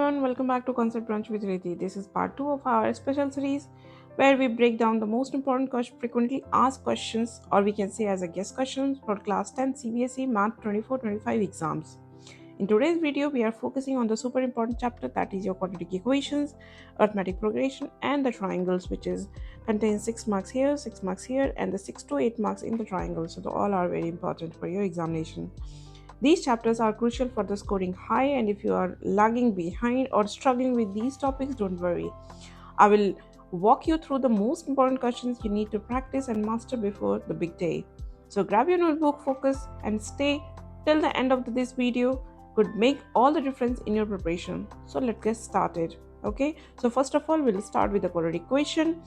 everyone, welcome back to Concept Brunch with Riti. This is part 2 of our special series where we break down the most important frequently asked questions, or we can say as a guest questions for class 10 CBSE Maths 24-25 exams. In today's video, we are focusing on the super important chapter, that is your quadratic equations, arithmetic progression, and the triangles, which is contains 6 marks here, 6 marks here, and the 6 to 8 marks in the triangle. So all are very important for your examination. These chapters are crucial for the scoring high, and if you are lagging behind or struggling with these topics, don't worry. I will walk you through the most important questions you need to practice and master before the big day. So grab your notebook, focus, and stay till the end of this video. Could make all the difference in your preparation. So let's get started. Okay, so first of all, we'll start with the quadratic equation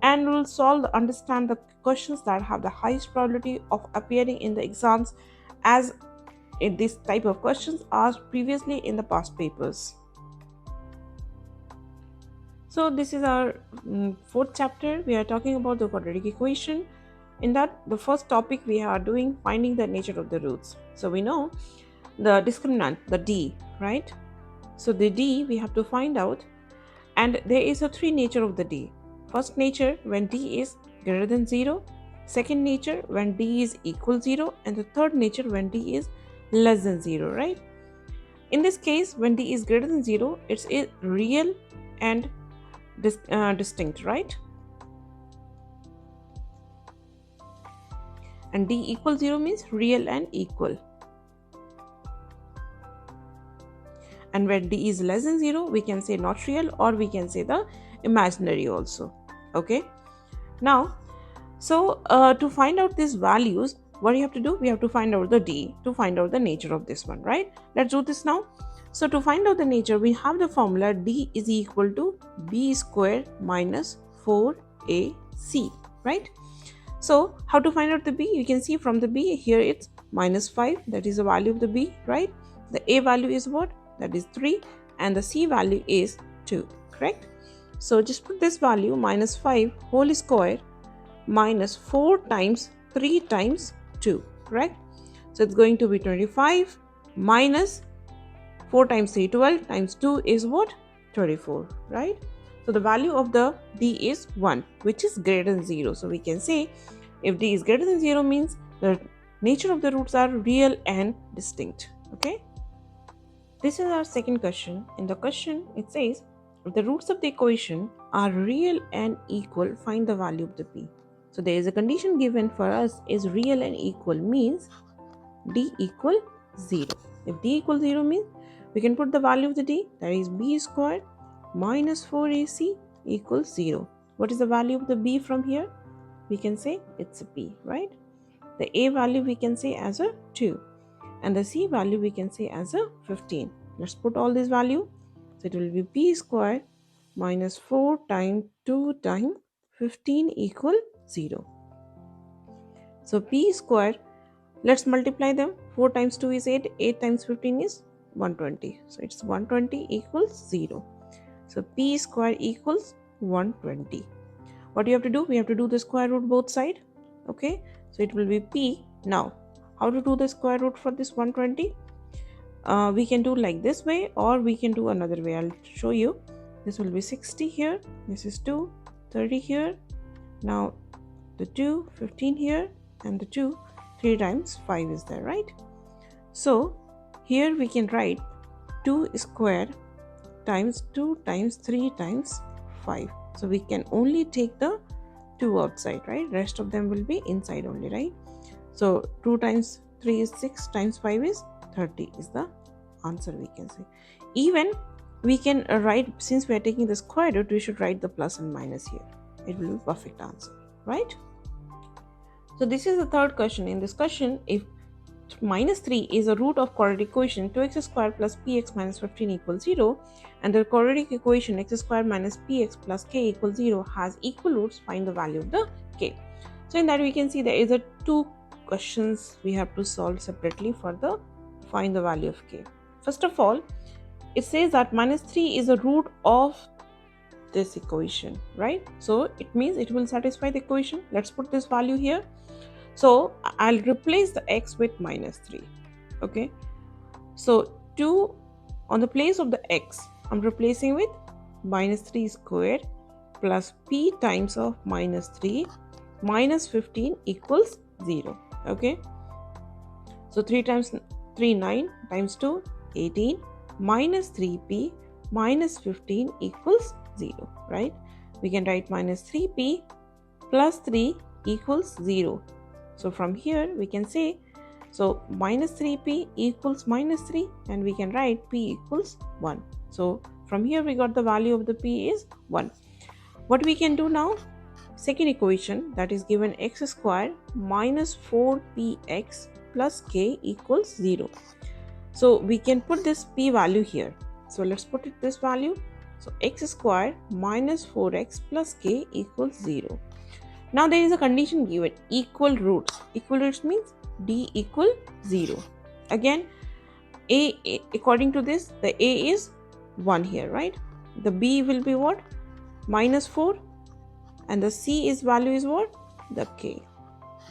and we'll understand the questions that have the highest probability of appearing in the exams as in this type of questions asked previously in the past papers. So this is our fourth chapter. We are talking about the quadratic equation. In that, the first topic we are doing finding the nature of the roots. So we know the discriminant, the d, right? So the d we have to find out, and there is a three nature of the d. First nature when d is greater than 0, second nature when d is equal 0, and the third nature when d is less than 0, right? In this case, when d is greater than 0, it's real and distinct, right? And d equals 0 means real and equal. And when d is less than 0, we can say not real, or we can say the imaginary also. Okay. Now, so to find out these values, what you have to do? We have to find out the d to find out the nature of this one, right? Let's do this now. So to find out the nature, we have the formula d is equal to b squared minus 4ac, right? So how to find out the b? You can see from the b here it's minus 5, that is the value of the b, right? The a value is what? That is 3, and the c value is 2, correct? So just put this value minus 5 whole square minus 4 times 3 times 2, correct? So it's going to be 25 minus 4 times 3, 12 times 2 is what? 24, right? So the value of the d is 1, which is greater than 0. So we can say if d is greater than 0 means the nature of the roots are real and distinct, okay? This is our second question. In the question, it says, if the roots of the equation are real and equal, find the value of the b. So there is a condition given for us is real and equal means d equal 0. If d equals 0 means we can put the value of the d, that is b squared minus 4ac equals 0. What is the value of the b from here? We can say it's a b, right? The a value we can say as a 2. And the c value we can say as a 15. Let's put all this value. So it will be b squared minus 4 times 2 times 15 equal 0. So p square, let's multiply them. 4 times 2 is 8, 8 times 15 is 120. So it's 120 equals 0. So p square equals 120. What do you have to do? We have to do the square root both sides. Okay, so it will be p. Now, how to do the square root for this 120? We can do like this way, or we can do another way. I'll show you. This will be 60 here. This is 2, 30 here. Now the 2, 15 here, and the 2, 3 times 5 is there, right? So here we can write 2 square times 2 times 3 times 5. So we can only take the 2 outside, right? Rest of them will be inside only, right? So 2 times 3 is 6 times 5 is 30 is the answer, we can say. Even we can write, since we are taking the square root, we should write the plus and minus here. It will be perfect answer, right? So this is the third question. In this question, if minus 3 is a root of quadratic equation 2x squared plus px minus 15 equals 0, and the quadratic equation x squared minus px plus k equals 0 has equal roots, find the value of the k. So in that we can see there is a 2 questions we have to solve separately for the find the value of k. First of all, it says that minus 3 is a root of this equation, right? So it means it will satisfy the equation. Let's put this value here. So I'll replace the x with minus 3. Okay. So 2 on the place of the x, I'm replacing with minus 3 square plus p times of minus 3 minus 15 equals 0. Okay. So 3 times 3, 9 times 2, 18 minus 3p minus 15 equals 0, right? We can write minus 3p plus 3 equals 0. So from here we can say, so minus 3p equals minus 3 and we can write p equals 1. So from here we got the value of the p is 1. What we can do now? Second equation, that is given x square minus 4px plus k equals 0. So we can put this p value here. So let's put it this value. So x square minus 4x plus k equals 0. Now there is a condition given, equal roots. Equal roots means d equal 0. Again, a according to this, the a is 1 here, right? The b will be what? Minus 4. And the c is value is what? The k,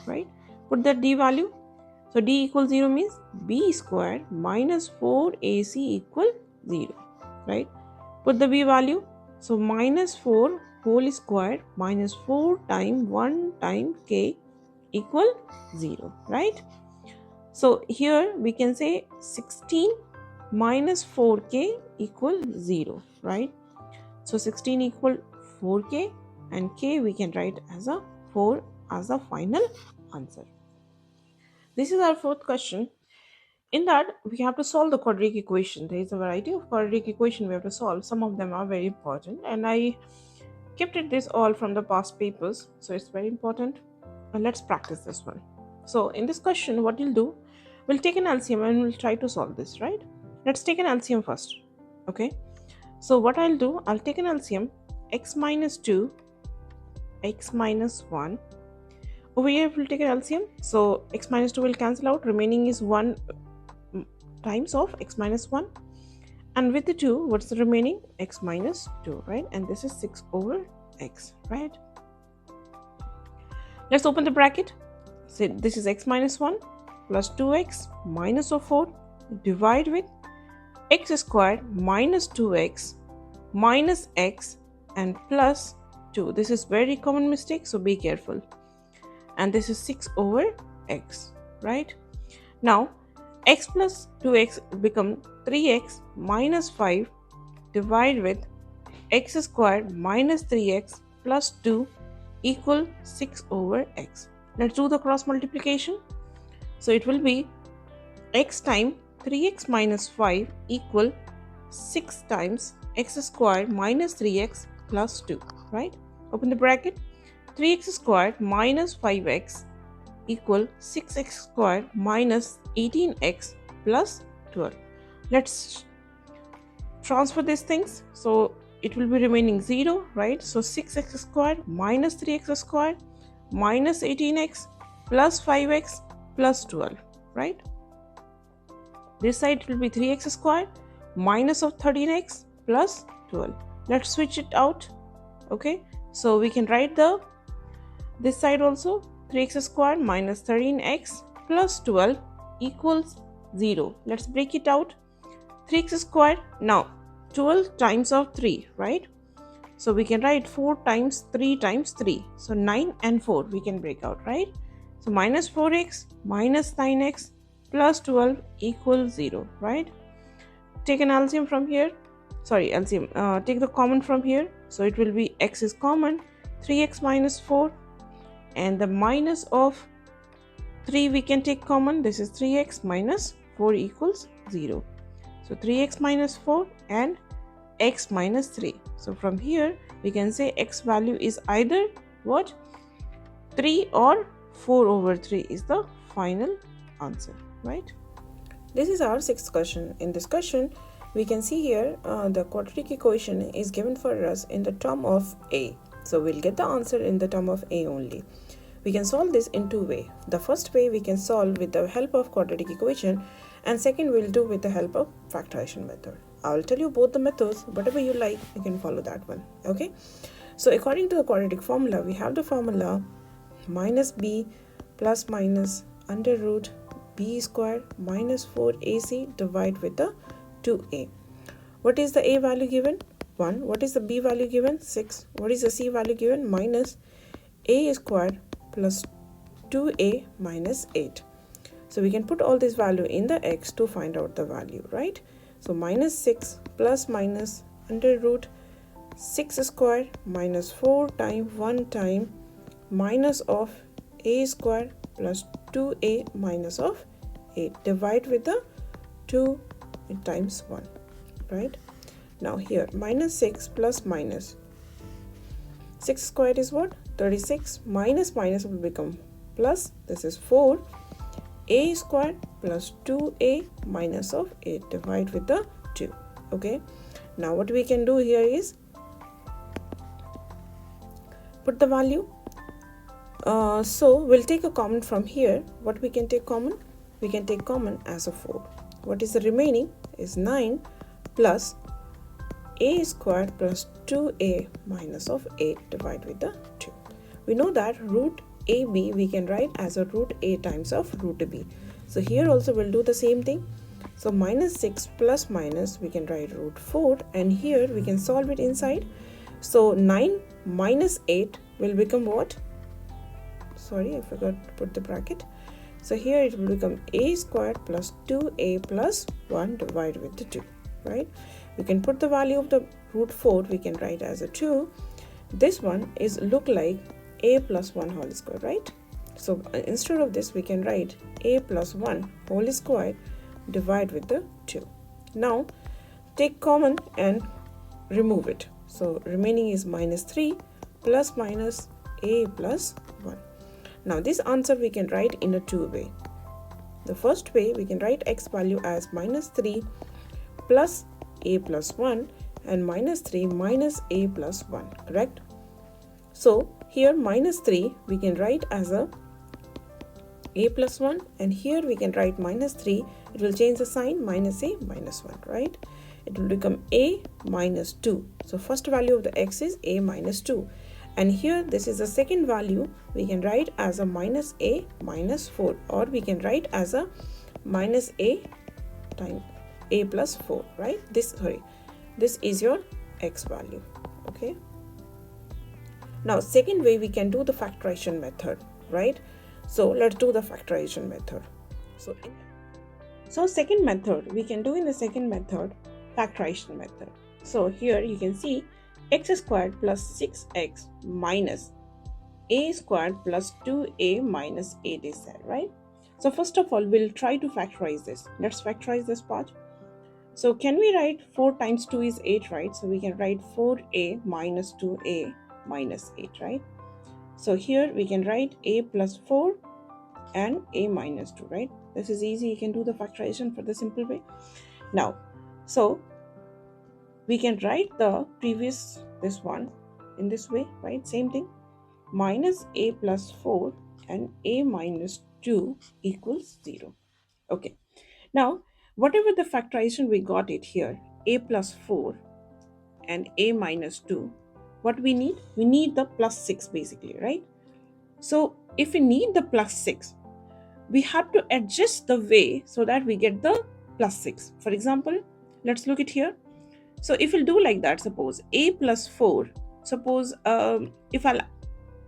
right? Put the d value. So d equals 0 means b square minus 4ac equal 0, right? Put the b value. So minus 4 whole square minus 4 times 1 times k equal 0, right? So here we can say 16 minus 4k equal 0, right? So 16 equal 4k and k we can write as a 4 as the final answer. This is our fourth question. In that, we have to solve the quadratic equation. There is a variety of quadratic equation we have to solve. Some of them are very important, and I kept it this all from the past papers, so it's very important. And let's practice this one. So in this question, what we'll do, we'll take an LCM and we'll try to solve this, right? Let's take an LCM first. Okay. So what I'll do, I'll take an LCM, x minus 2, x minus 1. Over here, we'll take an LCM. So x minus 2 will cancel out. Remaining is 1 times of x minus 1. And with the 2, what's the remaining? X minus 2, right? And this is 6 over x, right? Let's open the bracket. So this is x minus 1 plus 2x minus of 4. Divide with x squared minus 2x minus x and plus 2. This is very common mistake, so be careful. And this is 6 over x, right? Now x plus 2x become 3x minus 5 divided with x squared minus 3x plus 2 equal 6 over x. Let's do the cross multiplication. So it will be x times 3x minus 5 equal 6 times x squared minus 3x plus 2, right? Open the bracket. 3x squared minus 5x equal 6x squared minus 18x plus 12. Let's transfer these things. So it will be remaining 0, right? So 6x squared minus 3x squared minus 18x plus 5x plus 12, right? This side will be 3x squared minus of 13x plus 12. Let's switch it out. Okay, so we can write this side also, 3x squared minus 13x plus 12 equals 0. Let's break it out. 3x squared, now 12 times of 3, right? So we can write 4 times 3 times 3. So 9 and 4 we can break out, right? So minus 4x minus 9x plus 12 equals 0, right? Take an LCM from here. Sorry, LCM. Take the common from here. So it will be x is common, 3x minus 4. And the minus of 3 we can take common. This is 3x minus 4 equals 0. So 3x minus 4 and x minus 3. So from here we can say x value is either what? 3 or 4 over 3 is the final answer, right? This is our sixth question. In this question, we can see here the quadratic equation is given for us in the term of a. So we'll get the answer in the term of a only. We can solve this in two ways. The first way we can solve with the help of quadratic equation, and second we'll do with the help of factorization method. I will tell you both the methods. Whatever you like, you can follow that one. Okay. So according to the quadratic formula, we have the formula minus b plus minus under root b squared minus 4ac divided with the 2a. What is the a value given? 1. What is the b value given? 6. What is the c value given? Minus a squared plus 2a minus 8. So we can put all this value in the x to find out the value, right? So minus 6 plus minus under root 6 squared minus 4 times 1 time minus of a squared plus 2a minus of 8. Divide with the 2 times 1, right? Now here minus 6 plus minus 6 squared is what? 36. Minus minus will become plus. This is 4. A squared plus 2a minus of 8. Divide with the 2. Okay. Now what we can do here is put the value. So we'll take a common from here. What we can take common? We can take common as a 4. What is the remaining? Is 9 plus a squared plus 2a minus of 8. Divide with the 2. We know that root ab we can write as a root a times of root b. So here also we'll do the same thing. So minus 6 plus minus we can write root 4, and here we can solve it inside. So 9 minus 8 will become what? Sorry, I forgot to put the bracket. So here it will become a squared plus 2a plus 1 divided with the 2, right? We can put the value of the root 4, we can write as a 2. This one is look like a plus 1 whole square, right? So instead of this we can write a plus 1 whole square divide with the 2. Now take common and remove it. So remaining is minus 3 plus minus a plus 1. Now this answer we can write in a two way. The first way we can write x value as minus 3 plus a plus 1 and minus 3 minus a plus 1, correct? So here minus 3 we can write as a plus 1, and here we can write minus 3. It will change the sign, minus a minus 1, right? It will become a minus 2. So first value of the x is a minus 2. And here this is the second value, we can write as a minus a minus 4, or we can write as a minus a times a plus 4, right? This is your x value. Okay. Now second way we can do the factorization method, right? So let's do the factorization method. So second method we can do in the second method, factorization method. So here you can see x squared plus 6x minus a squared plus 2a minus 8 is there, right? So first of all we'll try to factorize this. Let's factorize this part. So can we write 4 times 2 is 8, right? So we can write 4a minus 2a minus 8, right? So here we can write a plus 4 and a minus 2, right? This is easy. You can do the factorization for the simple way. Now, so we can write the previous this one in this way, right? Same thing, minus a plus 4 and a minus 2 equals 0. Okay. Now, whatever the factorization we got it here, a plus 4 and a minus 2, what we need? We need the plus 6 basically, right? So if we need the plus 6, we have to adjust the way so that we get the plus 6. For example, let's look at here. So if we'll do like that, suppose a plus 4, suppose if I'll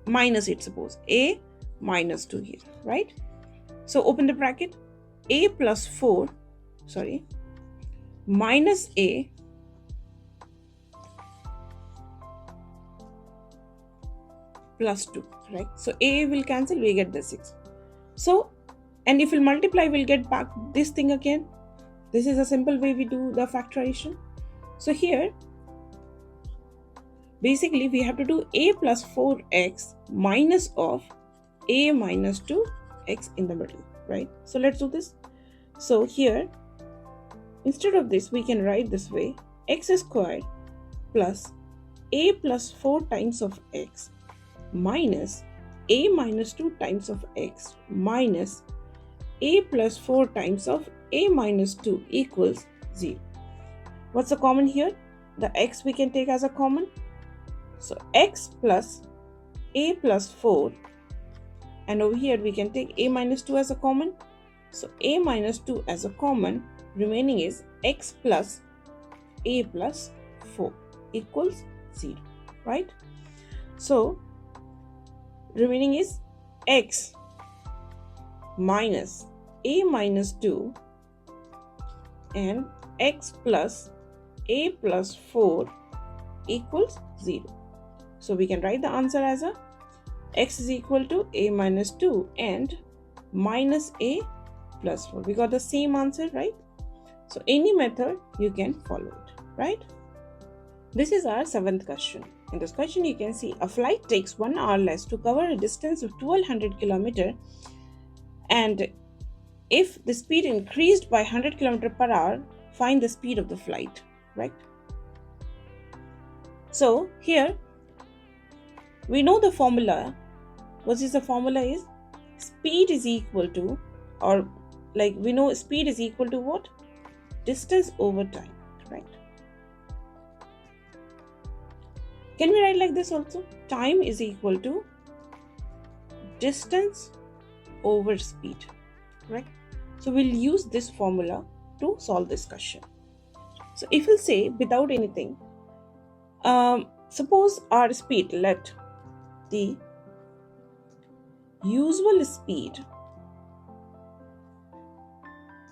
minus it, suppose a minus 2 here, right? So open the bracket, a plus 4, minus a plus 2, right? So a will cancel, we get the 6. So, and if we'll multiply, we'll get back this thing again. This is a simple way we do the factorization. So here, basically we have to do a plus 4x minus of a minus 2x in the middle, right? So let's do this. So here, instead of this, we can write this way, x squared plus a plus 4 times of x minus a minus 2 times of x minus a plus 4 times of a minus 2 equals 0. What's the common here? The x we can take as a common. So x plus a plus 4, and over here we can take a minus 2 as a common. So a minus 2 as a common, remaining is x plus a plus 4 equals 0, right? So remaining is x minus a minus 2 and x plus a plus 4 equals 0. So we can write the answer as a x is equal to a minus 2 and minus a plus 4. We got the same answer, right? So any method you can follow it, right? This is our 7th question. In this question you can see a flight takes 1 hour less to cover a distance of 1200 km, and if the speed increased by 100 km per hour, find the speed of the flight, right? So here we know the formula. What is the formula is speed is equal to, or like we know speed is equal to what? Distance over time, right? Can we write like this also? Time is equal to distance over speed, right? So we'll use this formula to solve this question. So if we'll say without anything, suppose our speed, let the usual speed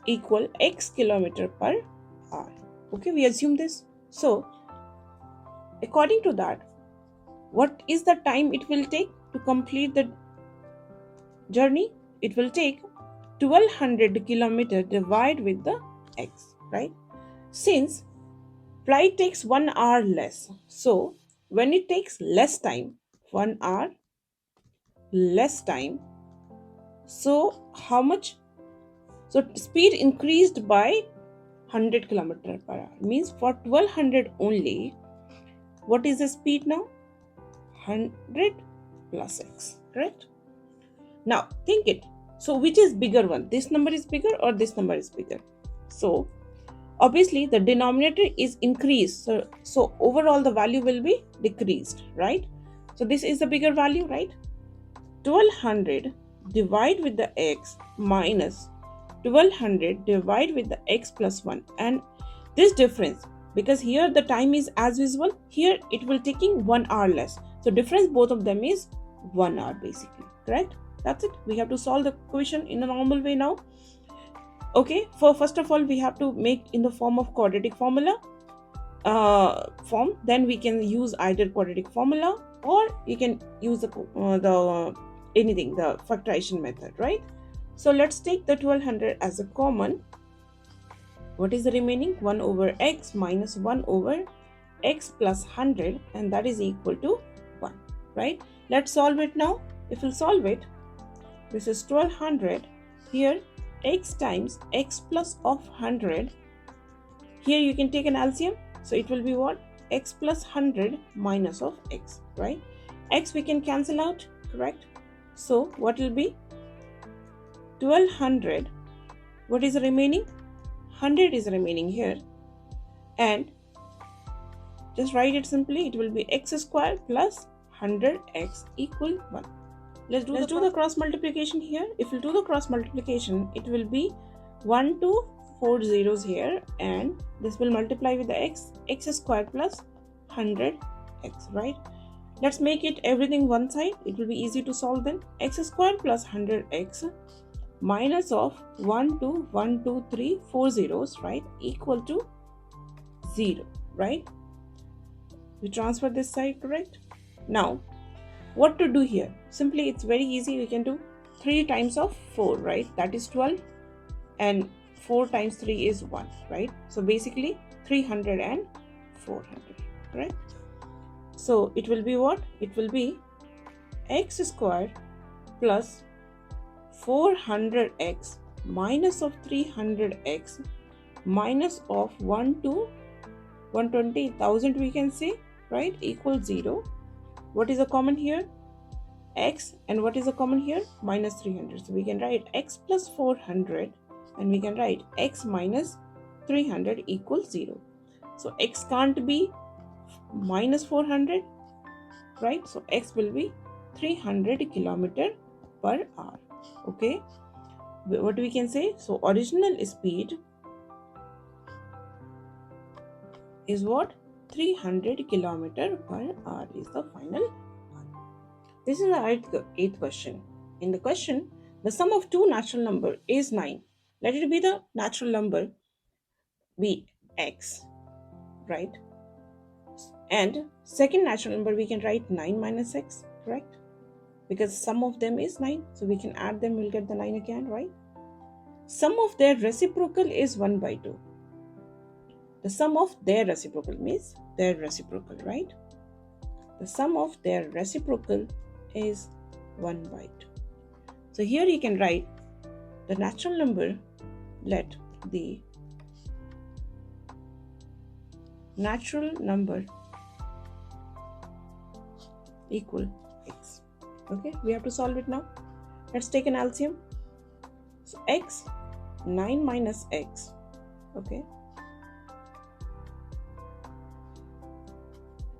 equal x kilometer per hour. Okay, we assume this. So according to that, what is the time it will take to complete the journey? It will take 1200 km divided with the x, right? Since flight takes 1 hour less, so when it takes less time, 1 hour less time, so how much? So speed increased by 100 km per hour, means for 1200 only, what is the speed now? 100 plus x, correct? Now think it. So which is bigger one? This number is bigger or this number is bigger? So obviously the denominator is increased. So overall the value will be decreased, right? So this is the bigger value, right? 1200 divide with the x minus 1200 divide with the x plus 1. And this difference, because here the time is as usual, here it will taking 1 hour less. So difference both of them is 1 hour basically, correct? That's it. We have to solve the question in a normal way now. Okay, first of all we have to make in the form of quadratic formula form. Then we can use either quadratic formula or you can use the factorization method, right? So let's take the 1200 as a common. What is the remaining? 1 over x minus 1 over x plus 100, and that is equal to 1, right? Let's solve it now. If we'll solve it, this is 1200. Here x times x plus of 100. Here you can take an LCM. So it will be what? X plus 100 minus of x, right? X we can cancel out, correct? So what will be 1200? What is the remaining? 100 is remaining here. And just write it simply. It will be x square plus 100x equal 1. Let's do the cross multiplication here. If we do the cross multiplication, it will be 1 to 4 zeros here, and this will multiply with the x square plus 100x, right? Let's make it everything one side. It will be easy to solve then. X square plus 100x minus of 1 to 1, 2, 3, 4 zeros, right, equal to 0, right? We transfer this side, correct? Now what to do here? Simply it's very easy. We can do 3 times of 4, right? That is 12, and 4 times 3 is 1, right? So basically 300 and 400, correct? So it will be what? It will be x square plus 400x minus of 300x minus of 1 to 120,000 we can say, right, equals 0. What is the common here? X, and what is the common here? Minus 300. So we can write x plus 400 and we can write x minus 300 equals 0. So x can't be minus 400, right? So x will be 300 km per hour. Okay, what we can say? So original speed is what? 300 kilometer per hour is the final one. This is the eighth question. In the question, the sum of two natural number is 9. Let it be the natural number be x, right? And second natural number we can write 9 minus x, correct? Because sum of them is 9, so we can add them, we'll get the 9 again, right? Sum of their reciprocal is 1 by 2. The sum of their reciprocal means their reciprocal, right? The sum of their reciprocal is 1 by 2. So here you can write the natural number, let the natural number equal x. Okay, we have to solve it now. Let's take an LCM. So x, 9 minus x, okay.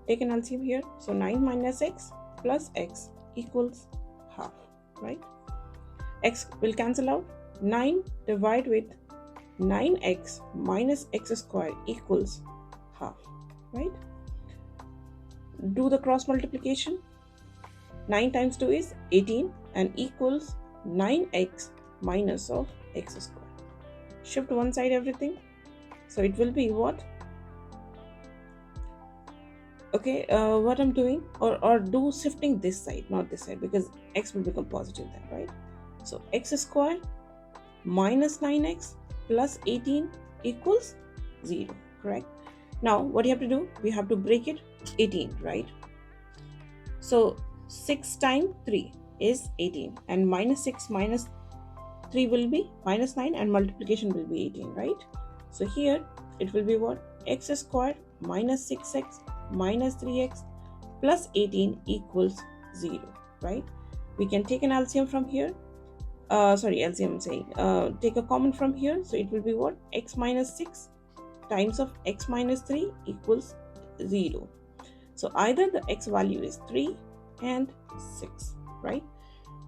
Take an LCM here. So 9 minus x plus x equals half, right? X will cancel out. 9 divided with 9x minus x square equals half, right? Do the cross multiplication. 9 times 2 is 18 and equals 9x minus of x square. Shift one side everything. So it will be what? Okay, what I'm doing, or do shifting this side, not this side, because x will become positive then, right? So x square minus 9x plus 18 equals 0, correct? Now what you have to do, we have to break it 18, right? So 6 times 3 is 18 and minus 6 minus 3 will be minus 9 and multiplication will be 18, right? So here it will be what? X square minus 6x minus 3x plus 18 equals 0, right? We can take an LCM from here. LCM I'm saying. Take a common from here. So it will be what? X minus 6 times of x minus 3 equals 0. So either the x value is 3 and 6, right?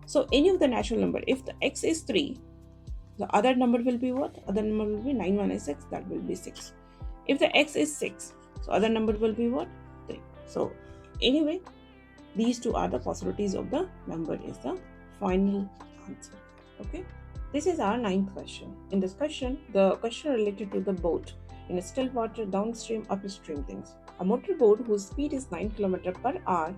So any of the natural number, if the x is 3, the other number will be what? Other number will be 9 minus x, that will be 6. If the x is 6, so other number will be what? 3. So anyway, these two are the possibilities of the number is the final answer. Okay. This is our 9th question. In this question, the question related to the boat in a still water downstream upstream things. A motorboat whose speed is 9 km per hour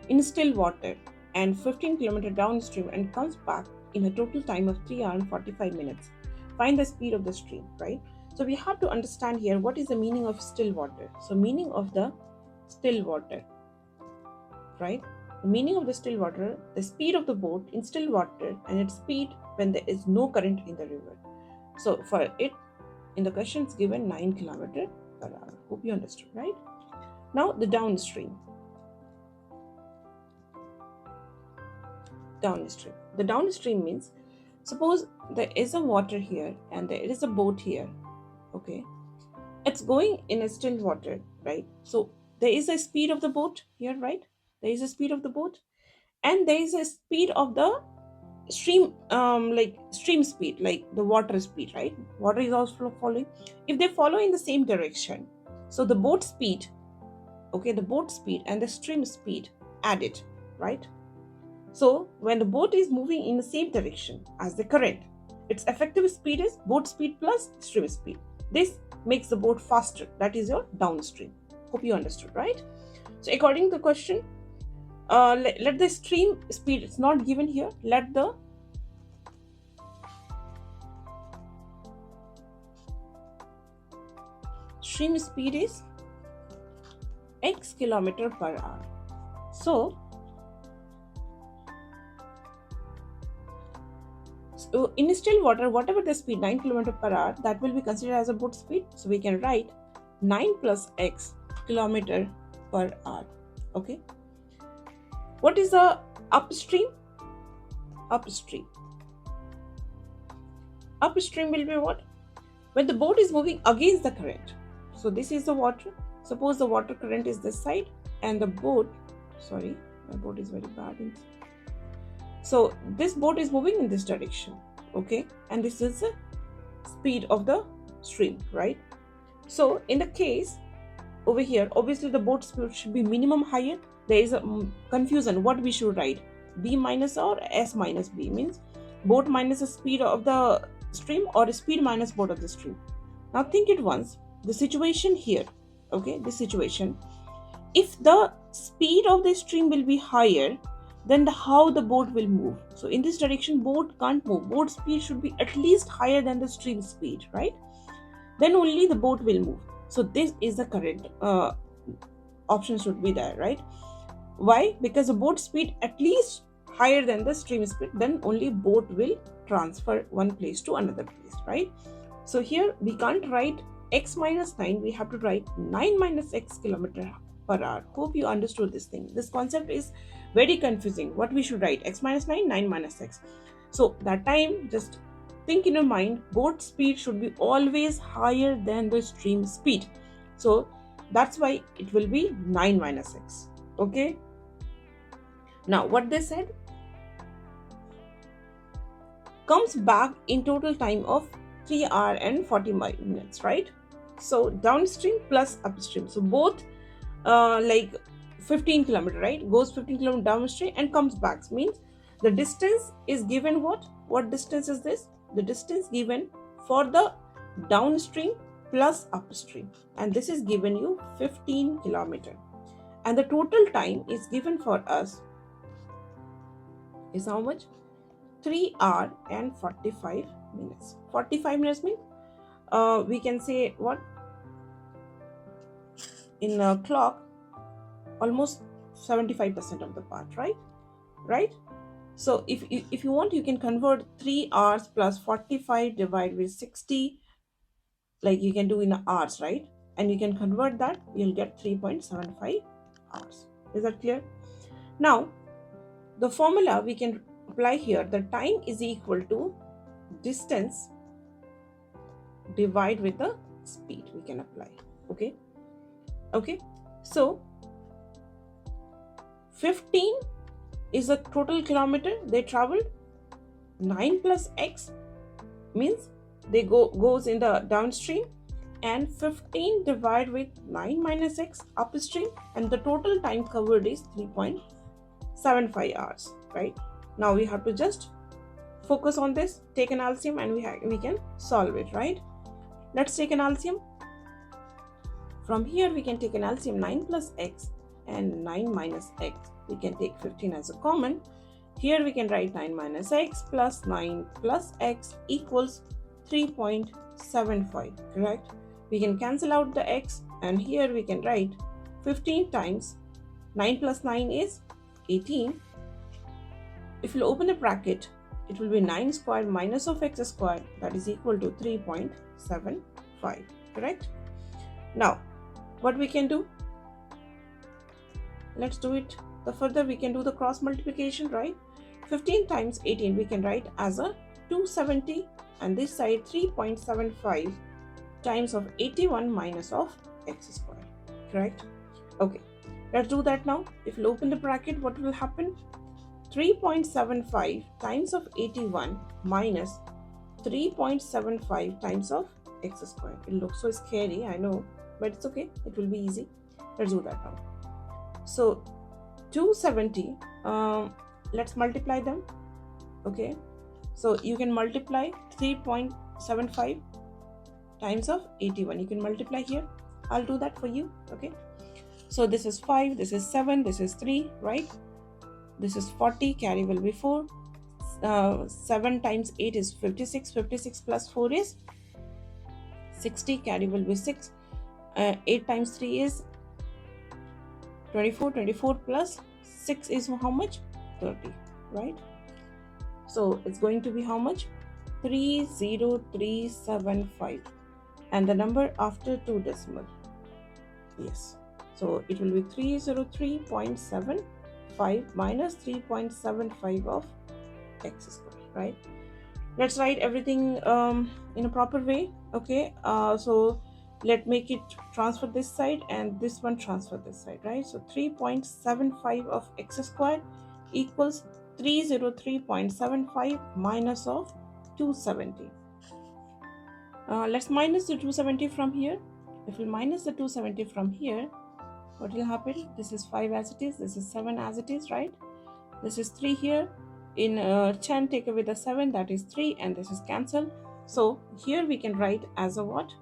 in still water and 15 km downstream and comes back in a total time of 3 hours and 45 minutes. Find the speed of the stream, right? So we have to understand here what is the meaning of still water. So meaning of the still water, right? The meaning of the still water, the speed of the boat in still water and its speed when there is no current in the river. So for it, in the question it's given 9 km per hour. Hope you understood, right? Now the downstream. Downstream. The downstream means, suppose there is a water here and there is a boat here, okay? It's going in a still water, right? So there is a speed of the boat here, right? There is a speed of the boat and there is a speed of the stream, like stream speed, like the water speed, right? Water is also following. If they follow in the same direction, so the boat speed, okay, the boat speed and the stream speed added, right? So when the boat is moving in the same direction as the current, its effective speed is boat speed plus stream speed. This makes the boat faster. That is your downstream. Hope you understood, right? So according to the question, let the stream speed, it's not given here, let the stream speed is x kilometer per hour. So in still water, whatever the speed, 9 km per hour, that will be considered as a boat speed. So we can write 9 plus x kilometer per hour. Okay. What is the upstream? Upstream. Upstream will be what? When the boat is moving against the current. So this is the water. Suppose the water current is this side and the boat, sorry, my boat is very bad. So this boat is moving in this direction, okay? And this is the speed of the stream, right? So in the case, over here, obviously the boat speed should be minimum higher. There is a confusion what we should write, b minus or s minus b, means boat minus the speed of the stream or speed minus boat of the stream. Now think it once, the situation here, okay, this situation, if the speed of the stream will be higher, then how the boat will move. So in this direction boat can't move, boat speed should be at least higher than the stream speed, right? Then only the boat will move. So this is the correct option should be there, right? Why? Because the boat speed at least higher than the stream speed, then only boat will transfer one place to another place, right? So here we can't write x minus 9, we have to write 9 minus x kilometer per hour. Hope you understood this thing. This concept is very confusing. What we should write? X minus 9, 9 minus x. So that time, just think in your mind, boat speed should be always higher than the stream speed. So that's why it will be 9 minus x. Okay. Now what they said, comes back in total time of 3 hours and 40 minutes, right? So downstream plus upstream. So both like 15 kilometer, right? Goes 15 kilometer downstream and comes back. Means the distance is given what? What distance is this? The distance given for the downstream plus upstream. And this is given you 15 kilometer. And the total time is given for us is how much? 3 hours and 45 minutes. 45 minutes means we can say what? In a clock, almost 75% of the part, right? So if you want, you can convert 3 hours plus 45 divided with 60, like you can do in hours, right? And you can convert that, you'll get 3.75 hours. Is that clear? Now the formula we can apply here, the time is equal to distance divided with the speed, we can apply. Okay, so 15 is the total kilometer they traveled. 9 plus x means they goes in the downstream, and 15 divided with 9 minus x upstream, and the total time covered is 3.75 hours, right? Now we have to just focus on this, take an LCM, and we can solve it, right? Let's take an LCM. From here we can take an LCM, 9 plus x and 9 minus x. We can take 15 as a common. Here we can write 9 minus x plus 9 plus x equals 3.75, correct? We can cancel out the x, and here we can write 15 times 9 plus 9 is 18. If you open a bracket, it will be 9 squared minus of x squared, that is equal to 3.75, correct? Now what we can do, let's do it. The further we can do the cross multiplication, right? 15 times 18 we can write as a 270, and this side 3.75 times of 81 minus of x squared, correct? Okay, let's do that now. If you open the bracket, what will happen? 3.75 times of 81 minus 3.75 times of x squared. It looks so scary, I know, but it's okay, it will be easy. Let's do that now. So 270, let's multiply them. Okay, so you can multiply 3.75 times of 81, you can multiply here. I'll do that for you. Okay, so this is 5, this is 7, this is 3, right? This is 40, carry will be 4. 7 times 8 is 56, 56 plus 4 is 60, carry will be 6. 8 times 3 is 24, 24 plus 6 is how much? 30, right? So it's going to be how much? 30375, and the number after 2 decimal. Yes, so it will be 303.75 minus 3.75 of x squared, right? Let's write everything in a proper way. Okay, so let's make it transfer this side and this one transfer this side, right? So 3.75 of x squared equals 303.75 minus of 270. Let's minus the 270 from here. If we minus the 270 from here, what will happen? This is 5 as it is, this is 7 as it is, right? This is 3 here. In 10, take away the 7, that is 3, and this is cancelled. So here we can write as a what?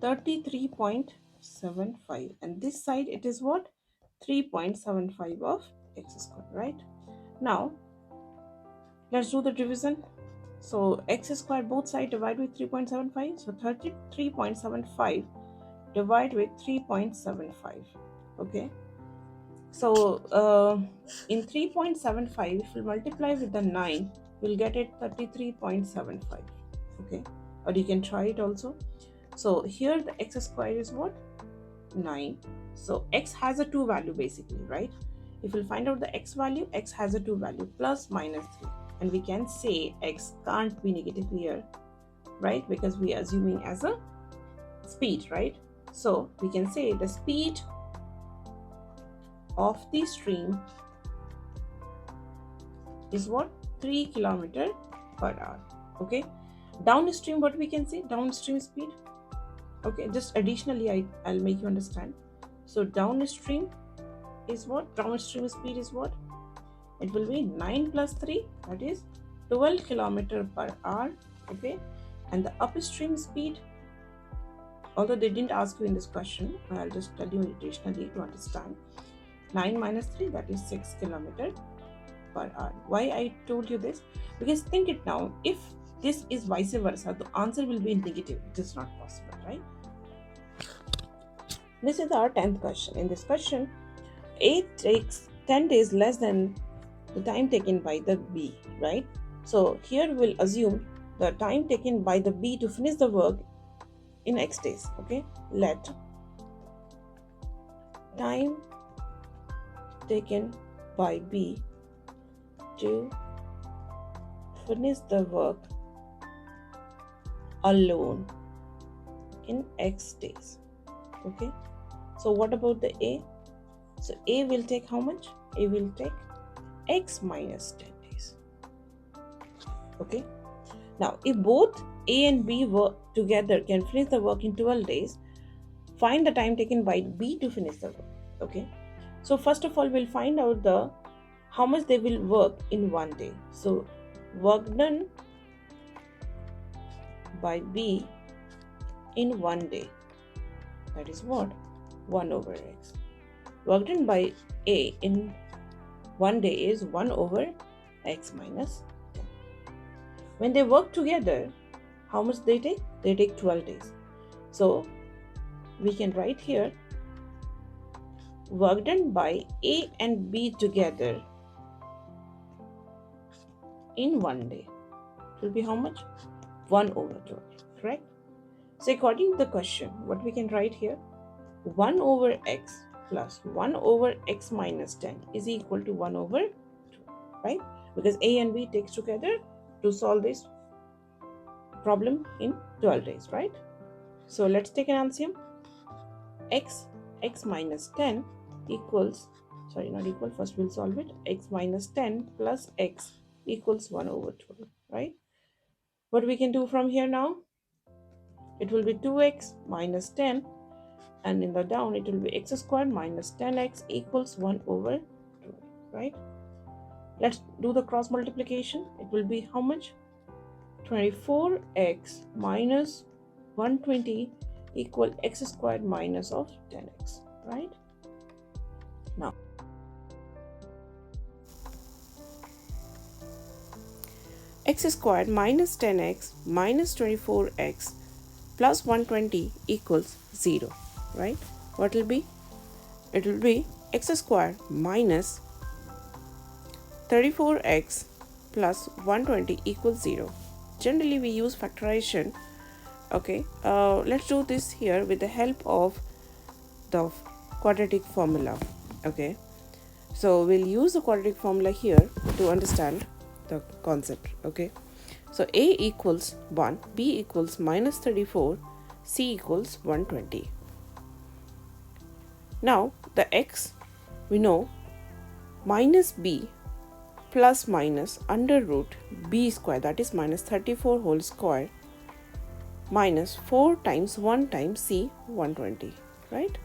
33.75, and this side it is what? 3.75 of x squared, right? Now let's do the division. So x squared both sides divide with 3.75, so 33.75 divide with 3.75. Okay, so in 3.75, if we multiply with the 9, we'll get it 33.75. Okay, or you can try it also. So here the x squared is what? 9. So x has a 2 value basically, right? If we'll find out the x value, x has a 2 value, plus minus 3, and we can say x can't be negative here, right? Because we are assuming as a speed, right? So we can say the speed of the stream is what? 3 km per hour. Okay, downstream, what we can say? Downstream speed. Okay, just additionally I'll make you understand. So downstream is what? Downstream speed is what? It will be 9 plus 3, that is 12 km per hour. Okay, and the upstream speed, although they didn't ask you in this question, I'll just tell you additionally to understand. 9 minus 3, that is 6 km per hour. Why I told you this? Because think it now, if this is vice versa, the answer will be negative. It is not possible, right? This is our 10th question. In this question, A takes 10 days less than the time taken by the B, right? So here we'll assume the time taken by the B to finish the work in X days. Okay, let time taken by B to finish the work alone in X days. Okay, so what about the A? So A will take how much? A will take X minus 10 days. Okay, now if both A and B work together can finish the work in 12 days, find the time taken by B to finish the work. Okay, so first of all, we'll find out the how much they will work in one day. So work done by B in one day, that is what? 1 over x. Work done by A in one day is 1 over x minus 10. When they work together, how much they take? They take 12 days. So we can write here work done by A and B together in one day. It will be how much? 1 over 12, correct? So according to the question, what we can write here? 1 over x plus 1 over x minus 10 is equal to 1 over 12, right? Because A and B takes together to solve this problem in 12 days, right? So let's take an LCM. X minus 10 equals, sorry, not equal, first we'll solve it. X minus 10 plus x equals 1 over 12, right? What we can do from here now? It will be 2x minus 10, and in the down it will be x squared minus 10x equals 1 over 12, right? Let's do the cross multiplication. It will be how much? 24x minus 120 equal x squared minus of 10x, right? Now x squared minus 10x minus 24x plus 120 equals 0, right? What will be? It will be x squared minus 34x plus 120 equals 0. Generally we use factorization. Okay, let's do this here with the help of the quadratic formula. Okay, so we'll use the quadratic formula here to understand the concept. Okay, so A equals 1, B equals minus 34, C equals 120. Now the x we know minus B plus minus under root B square, that is minus 34 whole square, minus 4 times 1 times C 120, right?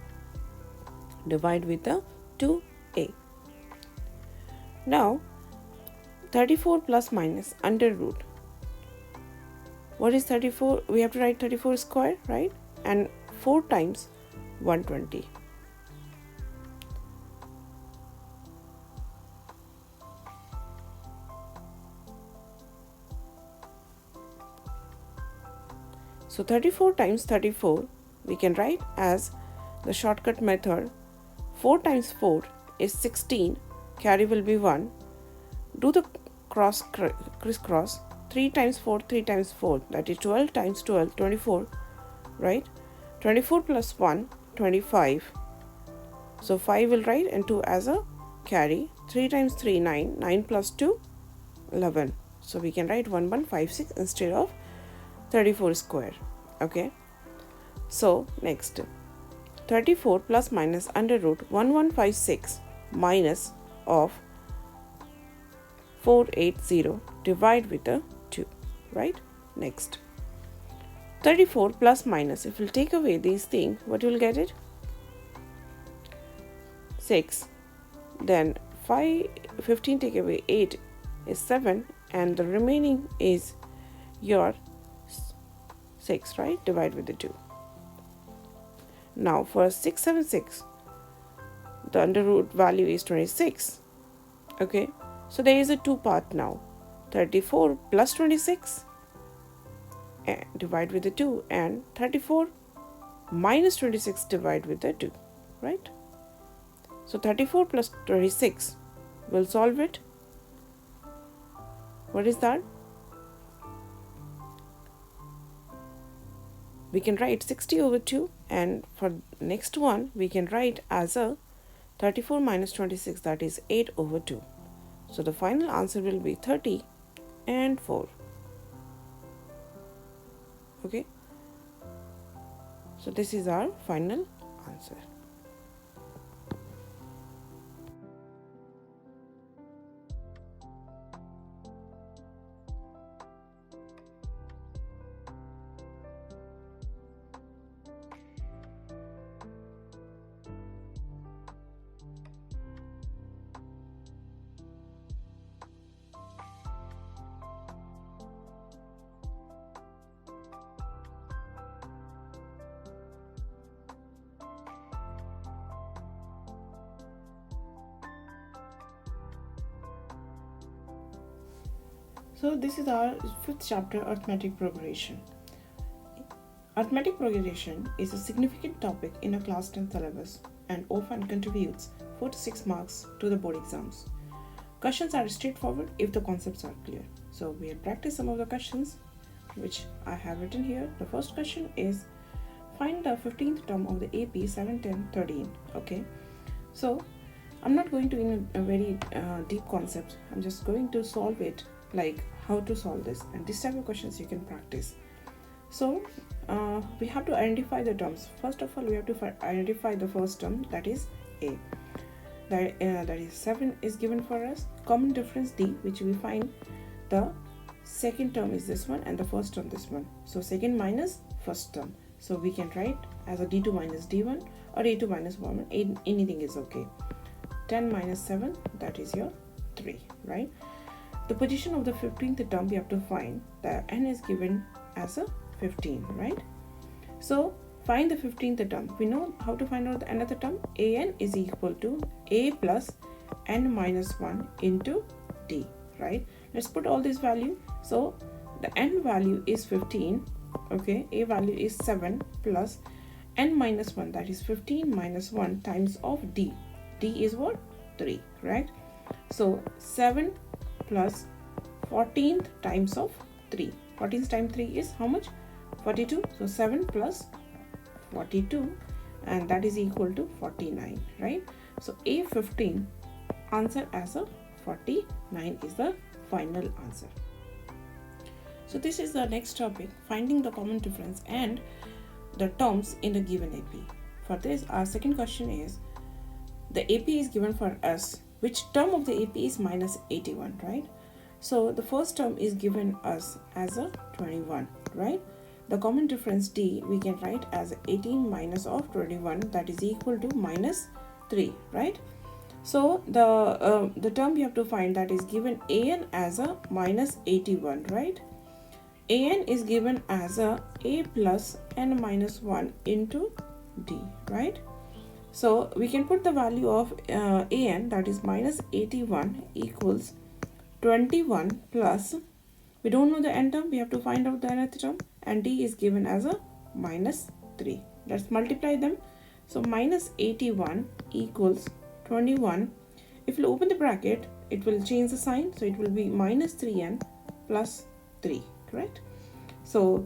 Divide with the 2A. Now 34 plus minus under root. What is 34? We have to write 34 square, right? And 4 times 120. So 34 times 34 we can write as the shortcut method. 4 times 4 is 16, carry will be 1. Do the crisscross. 3 times 4, 3 times 4, that is 12 times 12, 24, right? 24 plus 1, 25. So 5 will write and 2 as a carry. 3 times 3, 9. 9 plus 2, 11. So we can write 1156 instead of 34 square. Okay. So next, 34 plus minus under root 1156 minus of 480, divide with a 2, right? Next, 34 plus minus, if we'll take away these things, what you'll get it? 6. Then 15 take away 8 is 7, and the remaining is your 6, right? Divide with the 2. Now for 676, the under root value is 26. Okay, so there is a 2 part now. 34 plus 26 and divide with the 2, and 34 minus 26 divide with the 2, right? So 34 plus 26, we'll solve it. What is that? We can write 60 over 2, and for next one we can write as a 34 minus 26, that is 8 over 2. So the final answer will be 30 and 4. Okay, so this is our final answer. So this is our 5th chapter, Arithmetic Progression. Arithmetic progression is a significant topic in a class 10 syllabus and often contributes 4 to 6 marks to the board exams. Questions are straightforward if the concepts are clear. So we have practiced some of the questions which I have written here. The first question is, find the 15th term of the AP 7, 10, 13. Okay, so I'm not going to in a very deep concept. I'm just going to solve it, like how to solve this, and this type of questions you can practice. So we have to identify the terms. First of all, we have to identify the first term, that is A. That is 7 is given for us. Common difference D, which we find the second term is this one and the first term this one. So second minus first term. So we can write as a D2 minus D1 or A2 minus 1. Anything is okay. 10 minus 7, that is your 3, right? The position of the 15th term we have to find. The n is given as a 15, right? So find the 15th term. We know how to find out the another term. An is equal to A plus n minus 1 into D, right? Let's put all this value. So the n value is 15, okay? A value is 7 plus n minus 1, that is 15 minus 1 times of D. D is what? 3, right? So 7 plus 14th times of 3. 14th times 3 is how much? 42. So 7 plus 42, and that is equal to 49, right? So A15 answer as a 49 is the final answer. So this is the next topic, finding the common difference and the terms in the given AP. For this, our second question is, the AP is given for us. Which term of the AP is minus 81, right? So the first term is given us as a 21, right? the common difference d we can write as 18 minus of 21, that is equal to minus 3, right? So the term you have to find, that is given an as a minus 81, right? An is given as a plus n minus 1 into d, right? So we can put the value of an, that is minus 81, equals 21 plus, we don't know the n term, we have to find out the nth term, and d is given as a minus 3. Let's multiply them. So minus 81 equals 21. If you open the bracket, it will change the sign, so it will be minus 3n plus 3, correct? So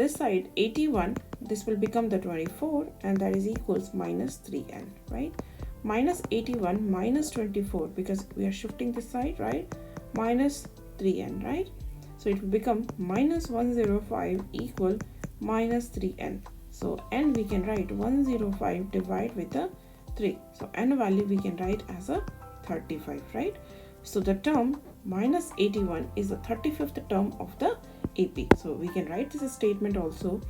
this side 81, this will become the 24, and that is equals minus 3n, right? Minus 81 minus 24, because we are shifting this side, right? Minus 3n, right? So it will become minus 105 equal minus 3n. So n we can write 105 divide with the 3. So n value we can write as a 35, right? So the term minus 81 is the 35th term of the AP. So we can write this statement also,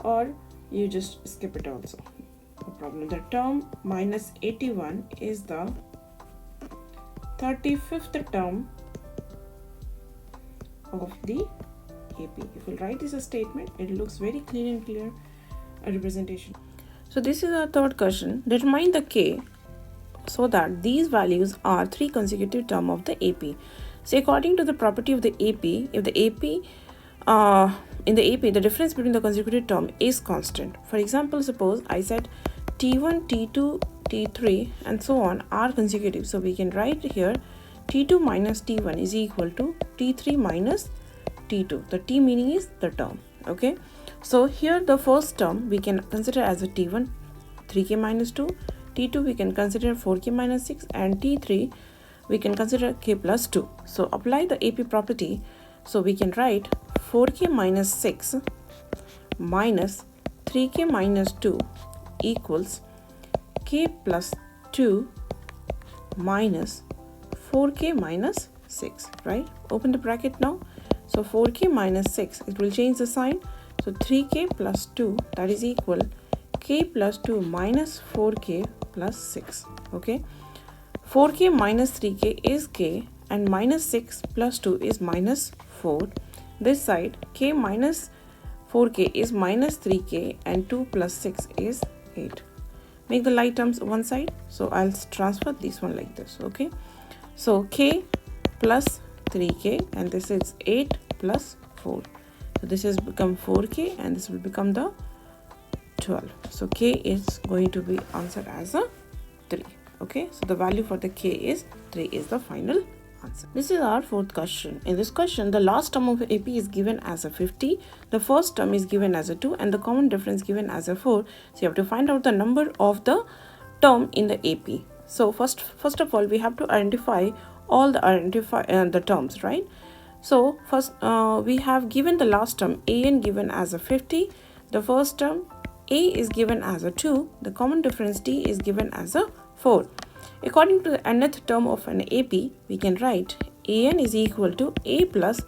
or you just skip it also, no problem. The term minus 81 is the 35th term of the AP. If we write this statement, it looks very clean and clear representation. So this is our third question. Determine the K so that these values are 3 consecutive terms of the AP. So according to the property of the AP, if the AP in the AP, the difference between the consecutive term is constant. For example, suppose I said T1, T2, T3 and so on are consecutive. So we can write here T2 minus T1 is equal to T3 minus T2. The T meaning is the term. Okay. So here the first term we can consider as a T1, 3k minus 2. T2 we can consider 4k minus 6, and T3 we can consider k plus 2. So apply the AP property. So we can write 4k minus 6 minus 3k minus 2 equals k plus 2 minus 4k minus 6, right? Open the bracket now. So 4k minus 6, it will change the sign. So 3k plus 2, that is equal k plus 2 minus 4k plus 6. Okay. 4k minus 3k is k, and minus 6 plus 2 is minus 4. This side k minus 4k is minus 3k, and 2 plus 6 is 8. Make the like terms one side. So I'll transfer this one like this. Okay. So k plus 3k, and this is 8 plus 4. So this has become 4k, and this will become the 12. So k is going to be answered as a 3. Okay. So the value for the k is 3 is the final answer. This is our fourth question. In this question, the last term of AP is given as a 50, the first term is given as a 2, and the common difference given as a 4. So you have to find out the number of the term in the AP. So first of all, we have to identify all the terms, right? So first we have given the last term an given as a 50, the first term a is given as a 2, the common difference d is given as a 4. According to the nth term of an AP, we can write an is equal to a plus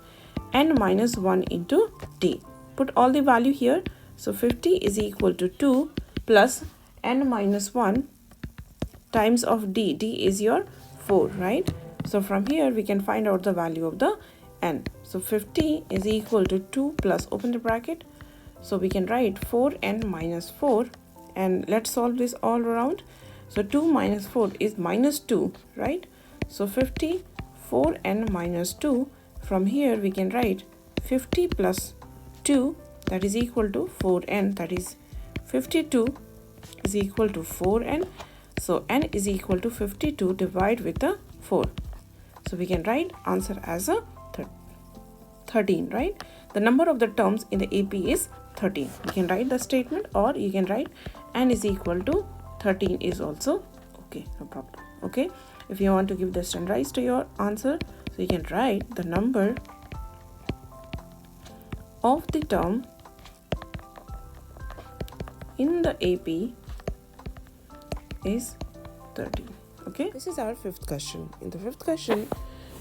n minus 1 into d. Put all the value here. So 50 is equal to 2 plus n minus 1 times of d. D is your 4, right? So from here we can find out the value of the n. So 50 is equal to 2 plus, open the bracket. So we can write 4n minus 4, and let's solve this all around. So 2 minus 4 is minus 2, right? So 50, 4n minus 2. From here we can write 50 plus 2, that is equal to 4n, that is 52 is equal to 4n. So n is equal to 52 divided with the 4. So we can write answer as a 13, right? The number of the terms in the AP is 13. You can write the statement, or you can write n is equal to 13 is also okay, no problem. Okay, if you want to give the standardized to your answer, so you can write the number of the term in the AP is 13. Okay, this is our fifth question. In the fifth question,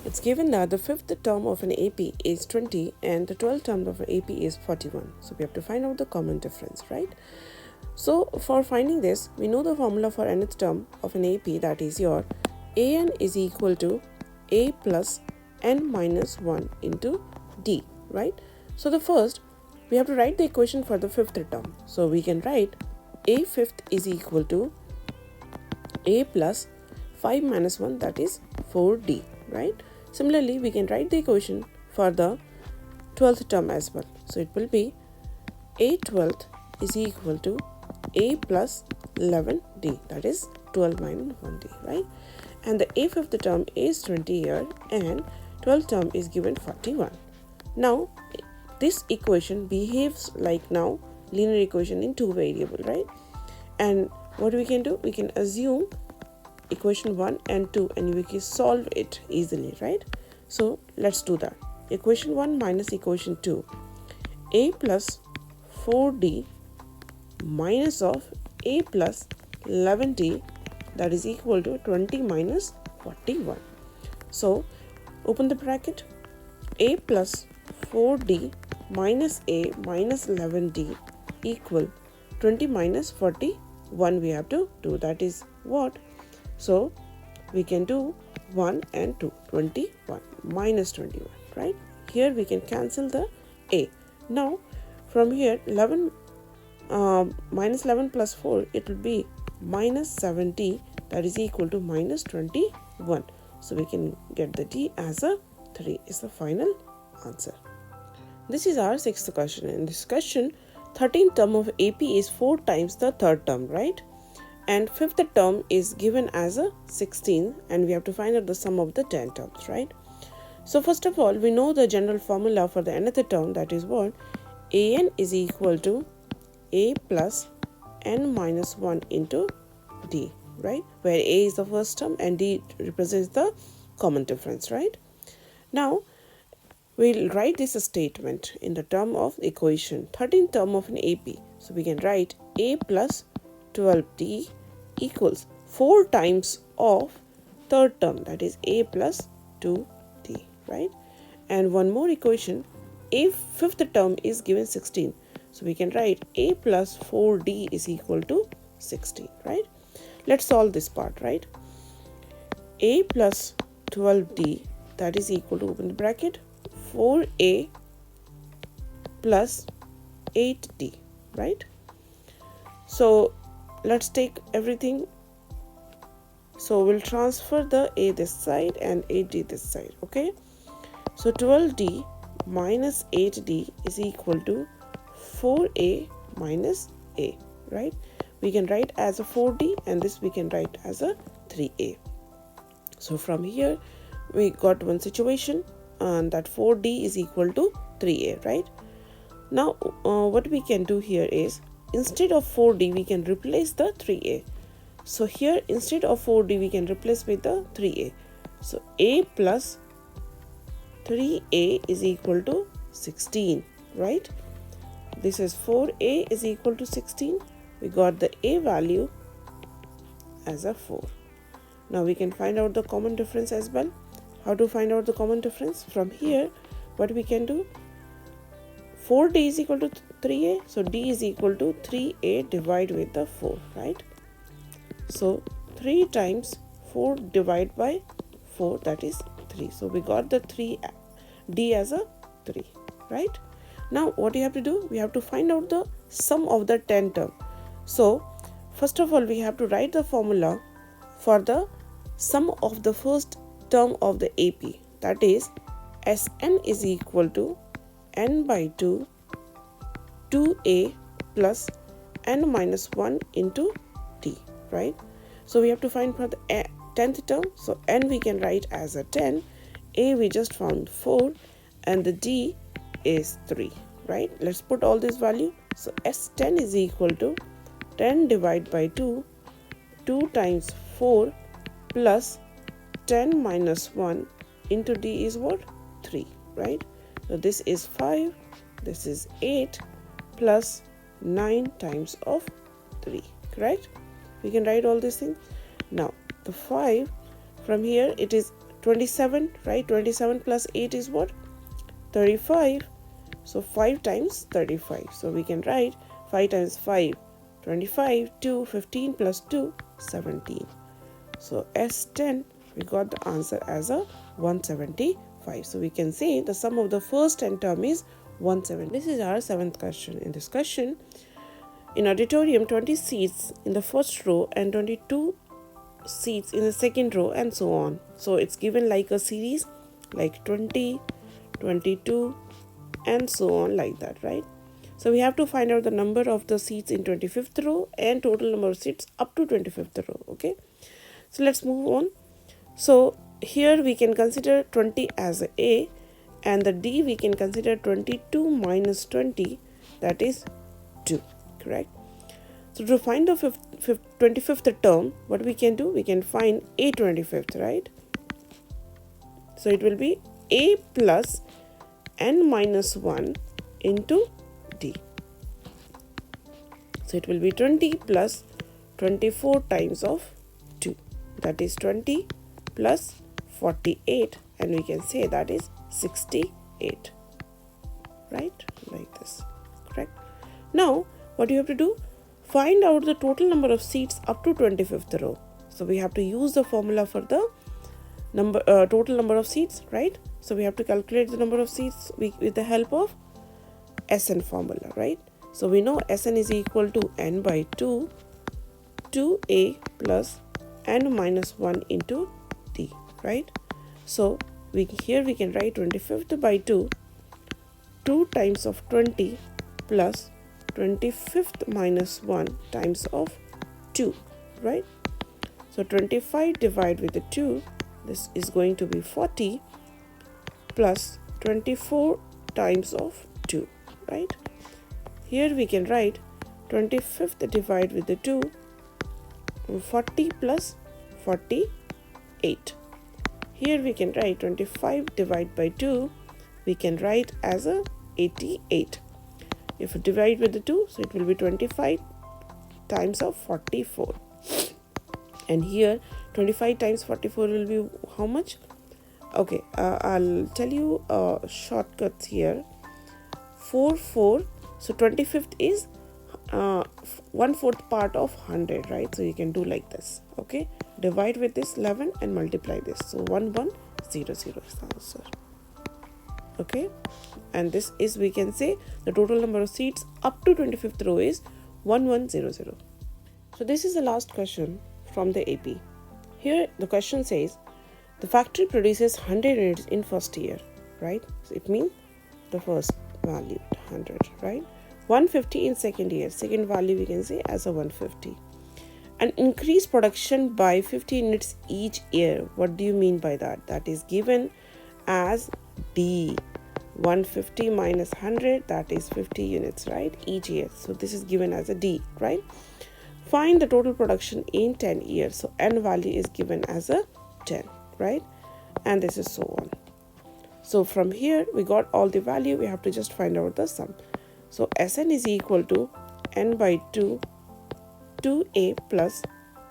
It's given that the fifth term of an AP is 20 and the 12th term of an AP is 41. So we have to find out the common difference, right? So for finding this, we know the formula for nth term of an AP, that is your an is equal to a plus n minus 1 into d, right? So the first, we have to write the equation for the fifth term. So we can write a fifth is equal to a plus 5 minus 1, that is 4d, right? Similarly, we can write the equation for the 12th term as well. So it will be a 12th is equal to a plus 11d, that is 12 minus 1d, right? And the a fifth term is 20 here and 12th term is given 41. Now this equation behaves like now linear equation in two variable, right? And what we can do, we can assume equation 1 and 2 and we can solve it easily, right? So let's do that. Equation 1 minus equation 2, a plus 4d minus of a plus 11d, that is equal to 20 minus 41. So open the bracket, a plus 4d minus a minus 11d equal 20 minus 41 we have to do, that is what? So we can do 1 and 2, 21 minus 21, right? Here we can cancel the a. Now from here 11 minus 11 plus 4, it will be minus 70, that is equal to minus 21. So we can get the d as a 3 is the final answer. This is our sixth question. In this question, 13th term of AP is 4 times the third term, right? And fifth term is given as a 16 and we have to find out the sum of the 10 terms, right? So first of all, we know the general formula for the nth term, that is what? An is equal to a plus n minus 1 into d, right? Where a is the first term and d represents the common difference, right? Now we'll write this statement in the term of the equation 13th term of an AP. So we can write a plus 12d equals 4 times of third term, that is a plus 2d, right? And one more equation, a fifth term is given 16. So we can write a plus 4d is equal to 16, right? Let's solve this part, right? A plus 12d, that is equal to, open the bracket, 4a plus 8d, right? So let's take everything. So we'll transfer the a this side and 8d this side, okay? So 12d minus 8d is equal to 4a minus a, right? We can write as a 4d and this we can write as a 3a. So from here we got one situation and that 4d is equal to 3a, right? Now what we can do here is, instead of 4d we can replace the 3a. So here instead of 4d we can replace with the 3a. So a plus 3a is equal to 16, right? This is 4a is equal to 16. We got the a value as a 4. Now we can find out the common difference as well. How to find out the common difference? From here, what we can do? 4d is equal to 3a. So d is equal to 3a divided with the 4, right? So 3 times 4 divided by 4, that is 3. So we got the 3d as a 3, right? Now what you have to do? We have to find out the sum of the 10 term. So first of all, we have to write the formula for the sum of the first term of the AP, that is Sn is equal to n by 2 2a plus n minus 1 into d, right? So we have to find for the 10th term. So n we can write as a 10, a we just found 4 and the d is 3, right? Let's put all this value. So S10 is equal to 10 divided by 2, 2 times 4 plus 10 minus 1 into d is what? 3, right? So this is 5, this is 8 plus 9 times of 3, correct? We can write all these things. Now the 5 from here, it is 27, right? 27 plus 8 is what? 35. So 5 times 35. So we can write 5 times 5, 25, 2, 15 plus 2, 17. So S10, we got the answer as a 175. So we can say the sum of the first 10 term is 170. This is our 7th question. In this question, in auditorium, 20 seats in the first row and 22 seats in the second row and so on. So it's given like a series like 20, 22 and so on like that, right? So we have to find out the number of the seats in 25th row and total number of seats up to 25th row. Okay, so let's move on. So here we can consider 20 as a and the D we can consider 22 minus 20, that is 2, correct? So to find the 25th term, what we can do, we can find a 25th, right? So it will be a plus n minus 1 into D. So it will be 20 plus 24 times of 2, that is 20 plus 48, and we can say that is 68, right? Like this, correct? Now what you have to do, find out the total number of seats up to 25th row. So we have to use the formula for the total number of seats, right? So we have to calculate the number of seats with the help of Sn formula, right? So we know Sn is equal to n by 2, 2a plus n minus 1 into d, right? So here we can write 25th by 2, 2 times of 20 plus 25th minus 1 times of 2, right? So 25 divided with the 2, this is going to be 40 plus 24 times of 2, right? Here we can write 25th divided with the 2, 40 plus 48. Here we can write 25 divided by 2, we can write as a 88. If we divide with the 2, so it will be 25 times of 44. And here 25 times 44 will be how much? Okay, I'll tell you shortcuts here. 4, 4. So 25th is 1/4 part of 100, right? So you can do like this. Okay, divide with this 11 and multiply this. So 1100 is the answer. Okay, and this is, we can say, the total number of seats up to 25th row is 1100. So this is the last question from the AP. Here the question says the factory produces 100 units in first year, right? So it means the first value 100, right? 150 in second year, second value we can say as a 150. And increase production by 50 units each year. What do you mean by that? That is given as D. 150 minus 100, that is 50 units, right? Each year. So this is given as a D, right? Find the total production in 10 years. So N value is given as a 10, right? And this is so on. So from here we got all the value, we have to just find out the sum. So Sn is equal to n by 2, 2a plus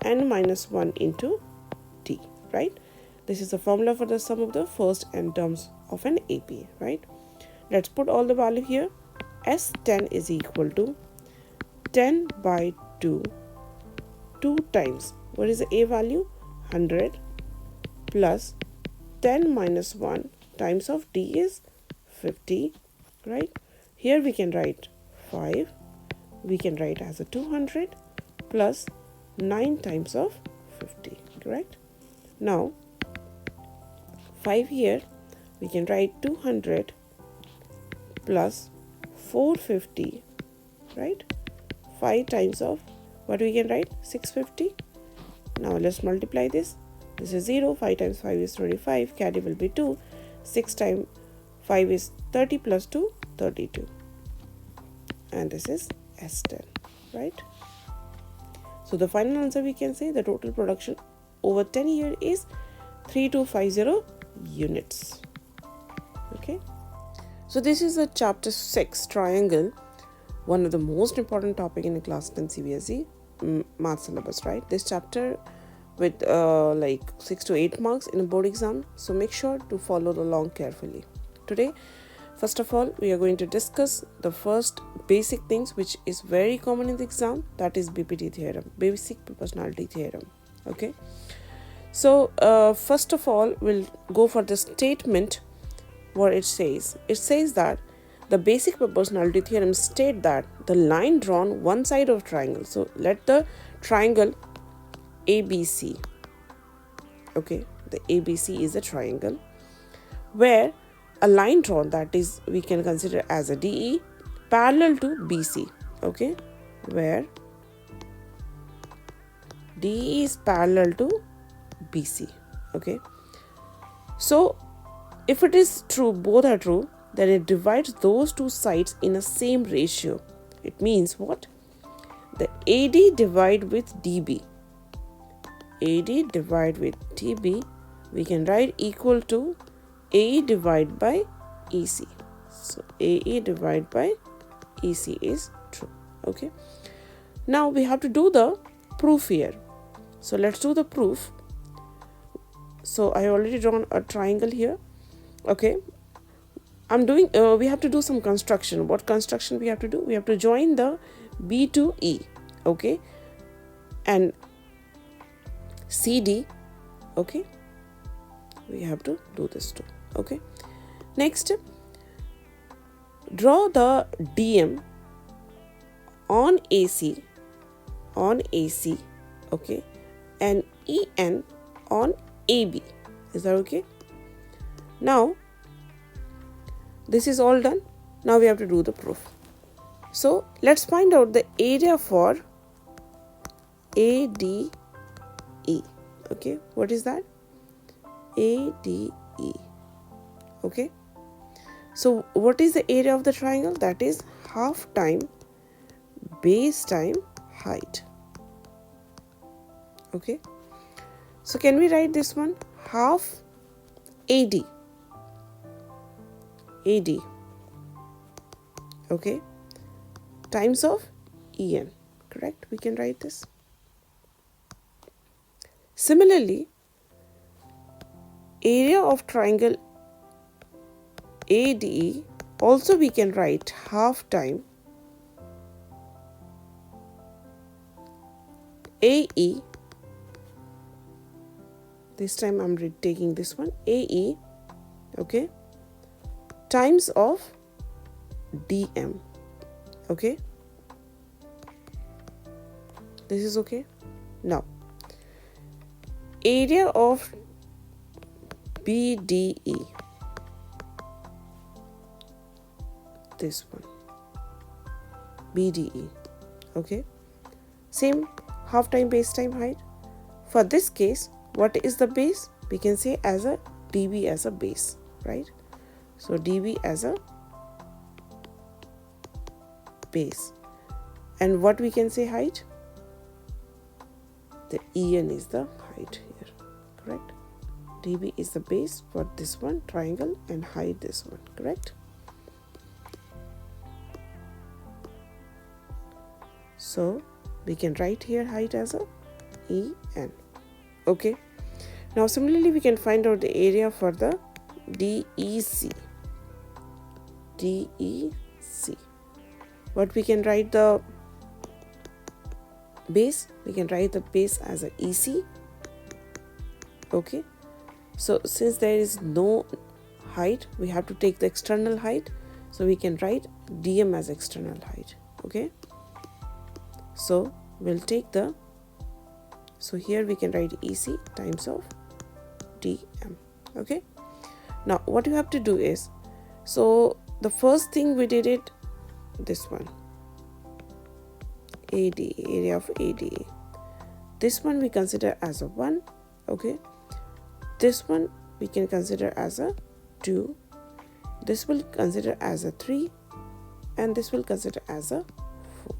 n minus 1 into d, right? This is the formula for the sum of the first n terms of an AP, right? Let's put all the value here. S10 is equal to 10 by 2, 2 times, what is the a value? 100 plus 10 minus 1 times of d is 50, right? Here we can write 5, we can write as a 200 plus 9 times of 50, correct? Now 5 here, we can write 200 plus 450, right? 5 times of, what we can write? 650. Now let's multiply this. This is 0, 5 times 5 is 25, carry will be 2, 6 times 5 is 30 plus 2, 32. And this is S10, right? So the final answer we can say the total production over 10 years is 3250 units. Okay. So this is a chapter 6 triangle, one of the most important topic in the class 10 CBSE Maths syllabus, right? This chapter with like 6 to 8 marks in a board exam. So make sure to follow along carefully. Today, first of all, we are going to discuss the first basic things which is very common in the exam, that is BPT theorem, basic proportionality theorem. Okay. So first of all, we'll go for the statement. What it says that the basic proportionality theorem state that the line drawn one side of triangle. So let the triangle ABC, okay, the ABC is a triangle where a line drawn, that is we can consider as a DE, parallel to BC, okay, where DE is parallel to BC, okay. So if it is true, both are true, then it divides those two sides in a same ratio. It means what? The AD divide with DB. AD divide with DB, we can write equal to AE divide by EC. So AE divide by EC is true. Okay. Now we have to do the proof here. So let's do the proof. So I already drawn a triangle here. Okay. We have to do some construction. What construction we have to do? We have to join the B to E. Okay. And CD. Okay. We have to do this too. Okay. Next, draw the DM on AC, okay, and EN on AB. Is that okay? Now, this is all done. Now we have to do the proof. So let's find out the area for ADE. Okay, what is that? ADE. Okay. So what is the area of the triangle? That is half time base time height. Okay. So can we write this one? Half AD. Okay. Times of EN. Correct? We can write this. Similarly, area of triangle ADE also we can write half time AE. This time I'm taking this one, AE, okay, times of DM. Okay, this is okay. Now, area of BDE, this one, BDE, okay, same half time base time height. For this case, what is the base? We can say as a DB as a base, right? So DB as a base. And what we can say height? The EN is the height here, correct? DB is the base for this one triangle and height this one, correct? So we can write here height as a EN. Okay. Now similarly we can find out the area for the DEC. DEC. What we can write the base? We can write the base as a EC. Okay. So since there is no height, we have to take the external height. So we can write DM as external height. Okay. So we'll take the, so here we can write EC times of DM. Okay. Now what you have to do is, so the first thing we did it, this one, AD, area of ADA. This one we consider as a 1. Okay. This one we can consider as a 2. This will consider as a 3. And this will consider as a 4.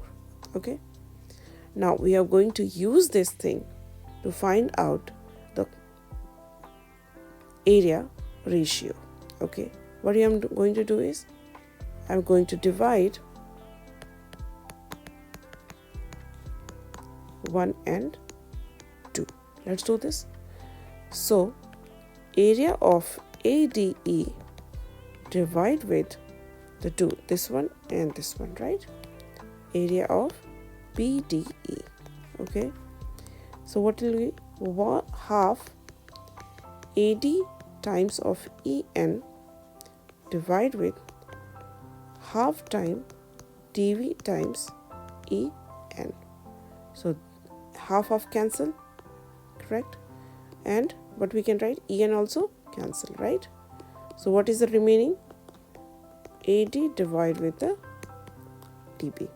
Okay. Now we are going to use this thing to find out the area ratio. Okay. What I am going to do is, I am going to divide 1 and 2. Let's do this. So area of ADE divide with the two, this one and this one, right? Area of BDE. Okay, so what will be half AD times of EN divide with half time DV times EN. So half of cancel, correct? And what we can write, EN also cancel, right? So what is the remaining? AD divide with the DB.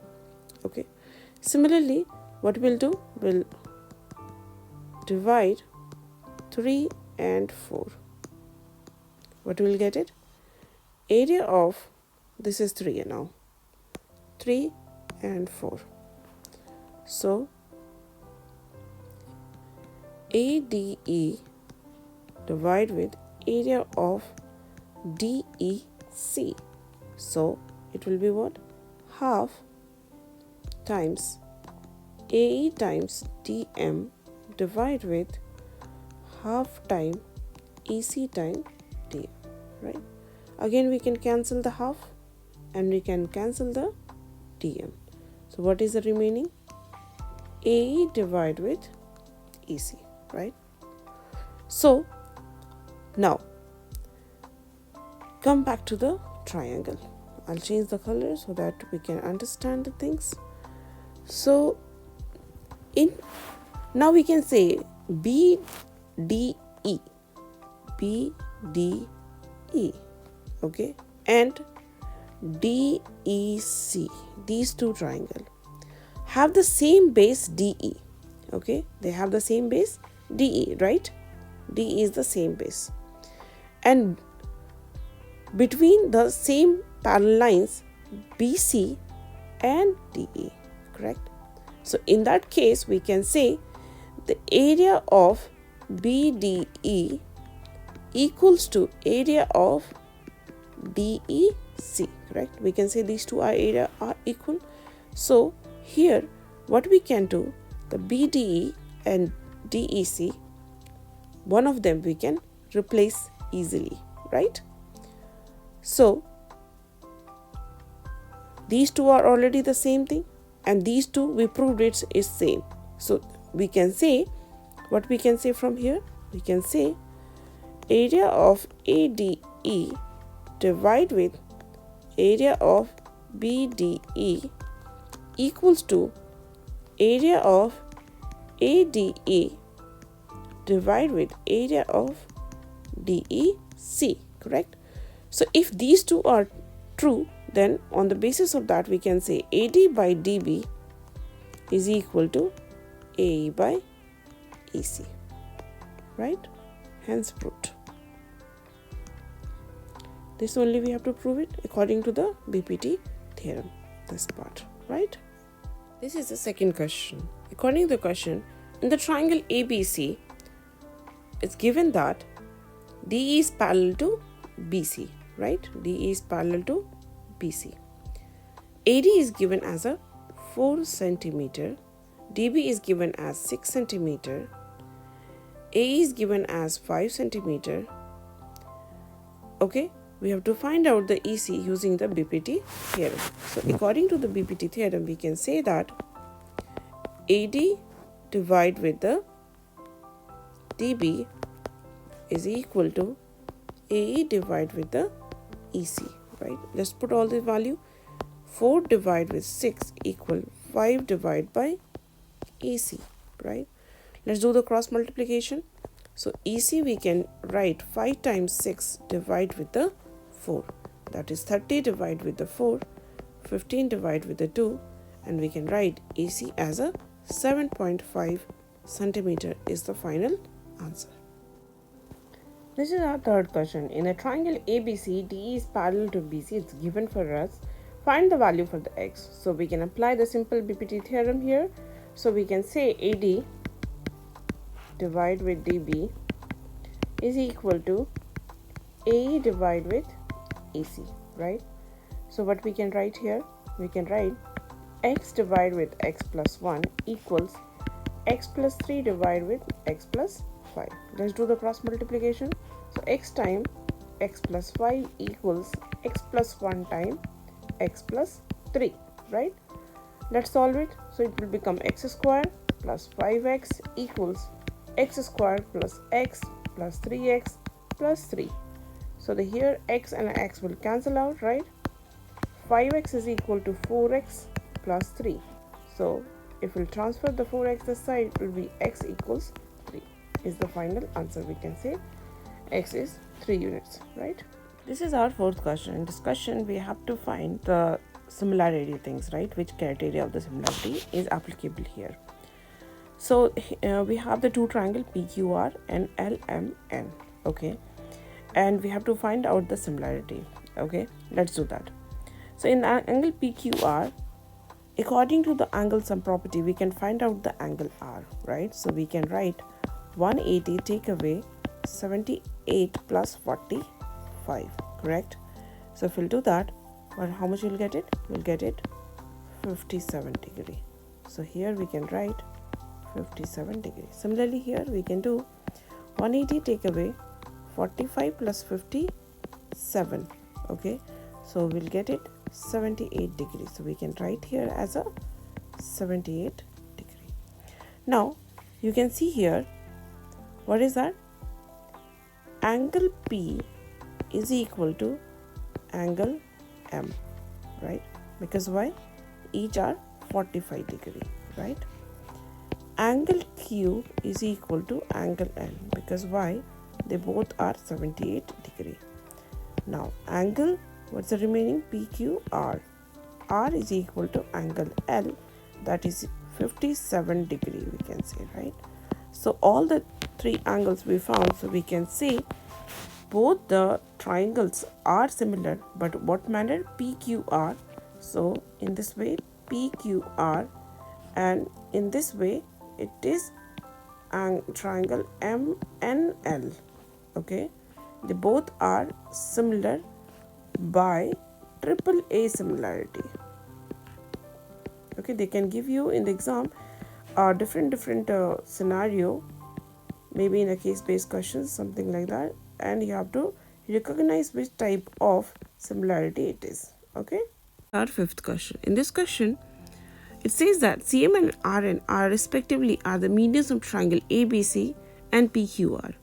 Okay, similarly what we'll do, we'll divide 3 and 4. What will get it? Area of, this is 3 now, 3 and 4. So ADE divide with area of DEC. So it will be what? Half times AE times DM divide with half time EC time DM, right? Again we can cancel the half and we can cancel the DM. So what is the remaining? AE divide with EC, right? So now come back to the triangle. I'll change the color so that we can understand the things. So now we can say BDE, okay, and DEC, these two triangles have the same base DE. Okay, they have the same base DE, right? DE is the same base, and between the same parallel lines BC and DE, correct? So in that case we can say the area of BDE equals to area of DEC, correct? We can say these two area are equal. So here what we can do, the BDE and DEC, one of them we can replace easily, right? So these two are already the same thing, and these two we proved it is same. So we can say, what we can say from here, we can say area of ADE divide with area of BDE equals to area of ADE divide with area of DEC, correct? So if these two are true, then on the basis of that we can say AD by DB is equal to AE by EC, right? Hence proved. This only we have to prove it according to the BPT theorem, this part, right? This is the second question. According to the question, in the triangle ABC, it's given that DE is parallel to BC, right? DE is parallel to BC. AD is given as a 4 centimeter, DB is given as 6 centimeter, AE is given as 5 centimeter. Okay, we have to find out the EC using the BPT theorem. So according to the BPT theorem, we can say that AD divide with the DB is equal to AE divide with the EC, right? Let's put all the value. 4 divide with 6 equal 5 divide by EC, right? Let's do the cross multiplication. So EC we can write 5 times 6 divide with the 4. That is 30 divide with the 4, 15 divide with the 2, and we can write EC as a 7.5 centimeter is the final answer. This is our third question. In a triangle ABC, DE is parallel to BC. It's given for us. Find the value for the x. So we can apply the simple BPT theorem here. So we can say AD divide with DB is equal to AE divide with EC, right? So what we can write here? We can write x divide with x plus 1 equals x plus 3 divided with x plus 5. Let's do the cross multiplication. So x time x plus 5 equals x plus 1 time x plus 3, right? Let's solve it. So it will become x square plus 5x equals x square plus x plus 3x plus 3. So here x and x will cancel out, right? 5x is equal to 4x plus 3. So if we'll transfer the 4x this side, it will be x equals 3 is the final answer. We can say x is 3 units, right? This is our fourth question. In discussion, we have to find the similarity things, right? Which criteria of the similarity is applicable here. So we have the two triangle PQR and LMN, okay? And we have to find out the similarity, okay? Let's do that. So in angle PQR, according to the angle sum property, we can find out the angle R, right? So we can write 180 take away 78 plus 45, correct? So if we'll do that, well, how much you'll get it? We'll get it 57 degree. So here we can write 57 degree. Similarly here we can do 180 take away 45 plus 57, okay? So we'll get it 78 degrees. So we can write here as a 78 degree. Now you can see here, what is that? Angle P is equal to angle M, right? Because why? Each are 45 degree, right? Angle Q is equal to angle N, because why? They both are 78 degree. Now angle, what's the remaining? PQR. R is equal to angle L, that is 57 degree, we can say, right? So all the three angles we found, so we can say both the triangles are similar, but what manner? PQR. So in this way PQR, and in this way it is triangle MNL, okay? They both are similar by AAA similarity, okay? They can give you in the exam different scenario, maybe in a case-based question, something like that, and you have to recognize which type of similarity it is, okay? Our fifth question. In this question, it says that CM and RN are respectively are the medians of triangle ABC and PQR.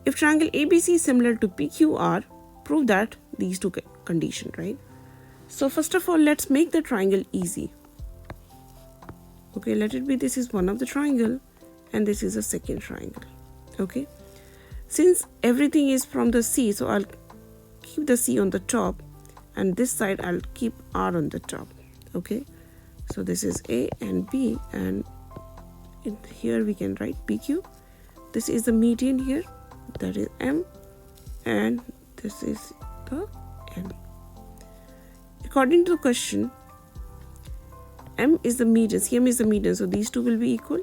If triangle ABC is similar to PQR, prove that these two conditions, right? So first of all, let's make the triangle easy. Okay, let it be this is one of the triangle and this is a second triangle, okay? Since everything is from the C, so I'll keep the C on the top, and this side I'll keep R on the top, okay? So this is A and B, and here we can write PQ. This is the median here, that is M, and this is the N. According to the question, M is the median, CM is the median, so these two will be equal,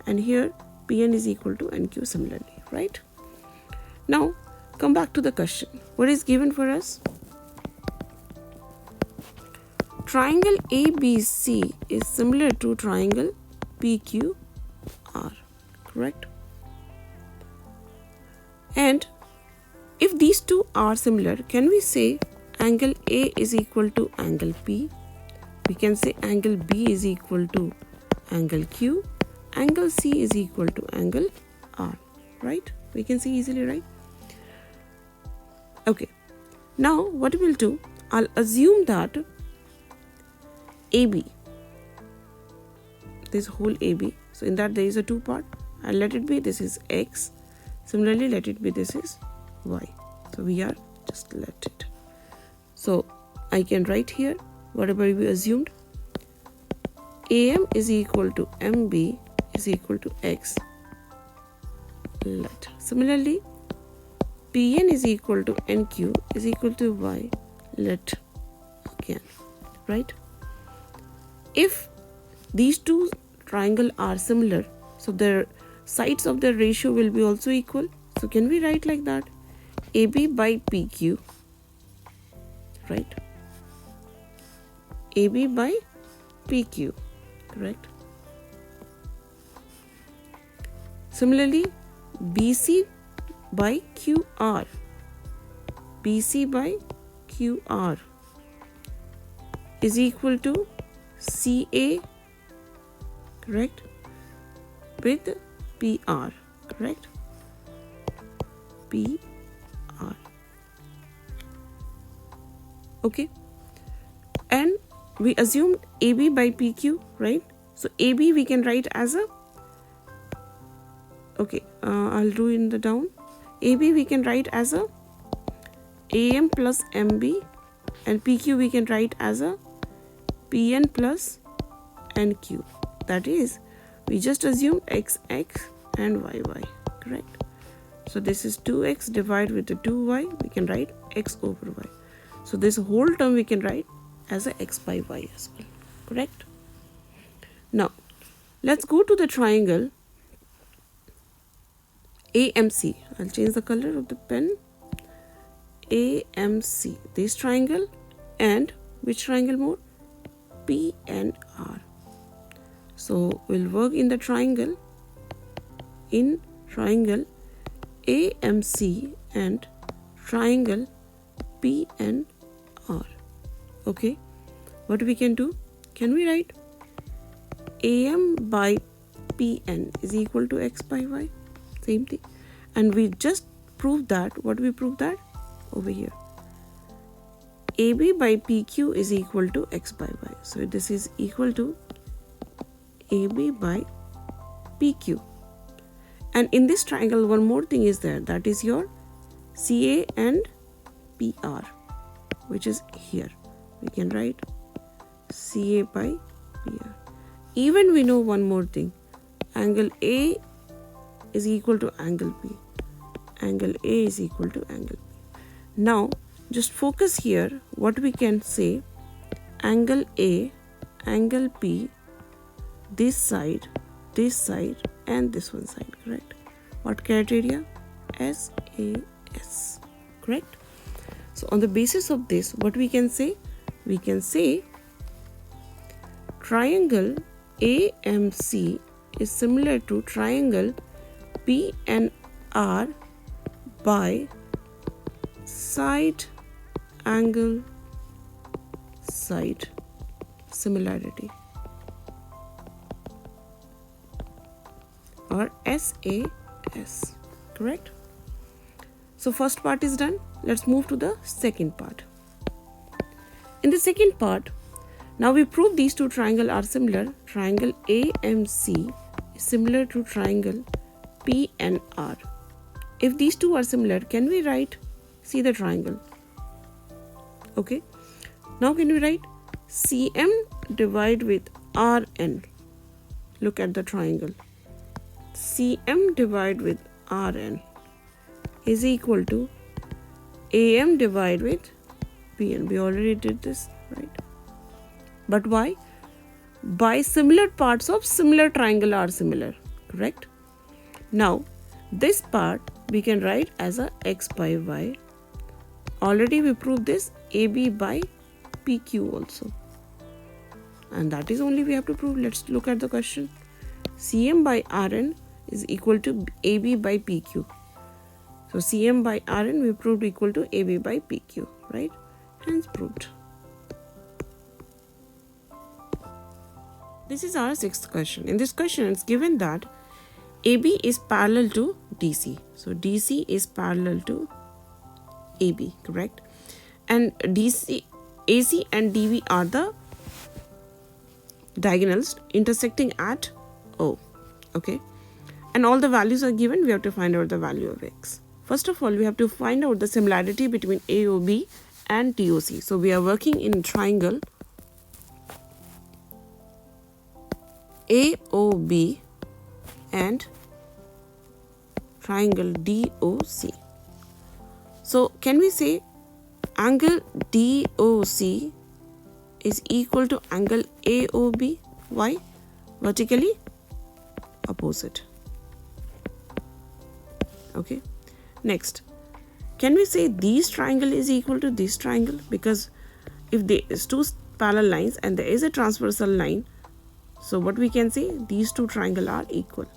and here PN is equal to NQ similarly, right? Now come back to the question. What is given for us? Triangle ABC is similar to triangle PQR, correct? And if these two are similar, can we say angle A is equal to angle P? We can say angle B is equal to angle Q, angle C is equal to angle R, right? We can see easily, right? Okay, now what we'll do, I'll assume that AB, this whole AB, so in that there is a two part, I'll let it be this is X, similarly let it be this is Y. So we are just let it. So I can write here whatever we assumed. AM is equal to MB is equal to X, let. Similarly PN is equal to NQ is equal to Y, let again, right? If these two triangles are similar, so their sides of the ratio will be also equal. So can we write like that? AB by PQ, right? AB by PQ, correct? Similarly, BC by QR. BC by QR is equal to CA, correct, with PR, correct? PR. Okay. And we assumed AB by PQ, right? So AB we can write as a, okay, I'll do in the down. AB we can write as a AM plus MB, and PQ we can write as a PN plus NQ. That is, we just assumed XX and YY, correct? So this is 2x divided with the 2y, we can write x over y. So this whole term we can write as a x by y as well, correct? Now, let's go to the triangle AMC. I'll change the color of the pen. AMC, this triangle, and which triangle more? P and R. So we'll work in the triangle, AMC and triangle PNR. Okay, what we can do? Can we write AM by PN is equal to x by y? Same thing. And we just proved that. What we proved that? Over here. AB by PQ is equal to x by y. So this is equal to AB by PQ. And in this triangle, one more thing is there. That is your CA and PR, which is here. We can write CA by PR. Even we know one more thing. Angle A is equal to angle B. Angle A is equal to angle B. Now, just focus here. What we can say, angle A, angle P, this side, and this one side, correct? What criteria? SAS, correct? So on the basis of this, what we can say? We can say triangle AMC is similar to triangle PNR by side angle side similarity, or SAS, correct? So first part is done. Let's move to the second part. In the second part, now we prove these two triangles are similar. Triangle AMC is similar to triangle PNR. If these two are similar, can we write, see the triangle? Okay. Now can we write CM divided with RN? Look at the triangle. CM divided with RN is equal to AM divided with PN. We already did this, right? But why? By similar parts of similar triangle are similar, correct? Now, this part we can write as a x by y. Already we proved this AB by PQ also. And that is only we have to prove. Let's look at the question. CM by RN is equal to AB by PQ. So CM by RN we proved equal to AB by PQ, right? Hence proved. This is our sixth question. In this question, it's given that AB is parallel to DC. So DC is parallel to AB, correct? And DC, AC and DV are the diagonals intersecting at O, okay? And all the values are given. We have to find out the value of x. First of all, we have to find out the similarity between AOB and TOC. So we are working in triangle AOB and triangle DOC. So can we say angle DOC is equal to angle AOB? Why? Vertically opposite. Okay. Next, can we say this triangle is equal to this triangle? Because if there is two parallel lines and there is a transversal line, so what we can say, these two triangles are equal.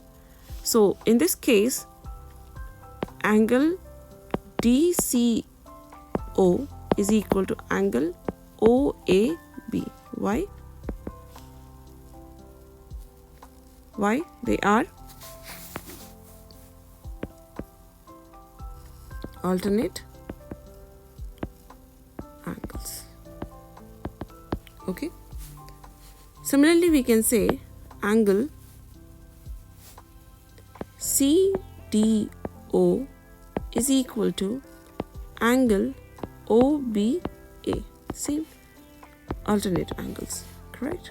So in this case, angle DCO is equal to angle OAB. Why? Why? They are alternate angles. Okay. Similarly, we can say angle CDO is equal to angle OBA. Same, alternate angles, correct?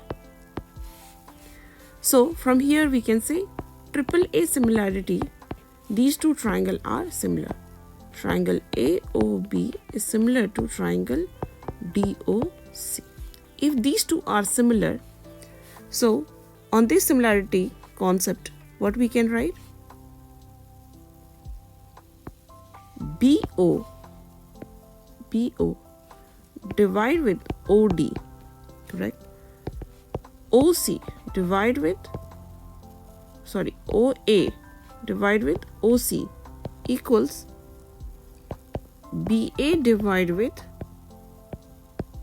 So from here we can say triple A similarity, these two triangles are similar. Triangle AOB is similar to triangle DOC. If these two are similar, so on this similarity concept, what we can write? BO divide with OD, correct? OA divide with OC equals BA divide with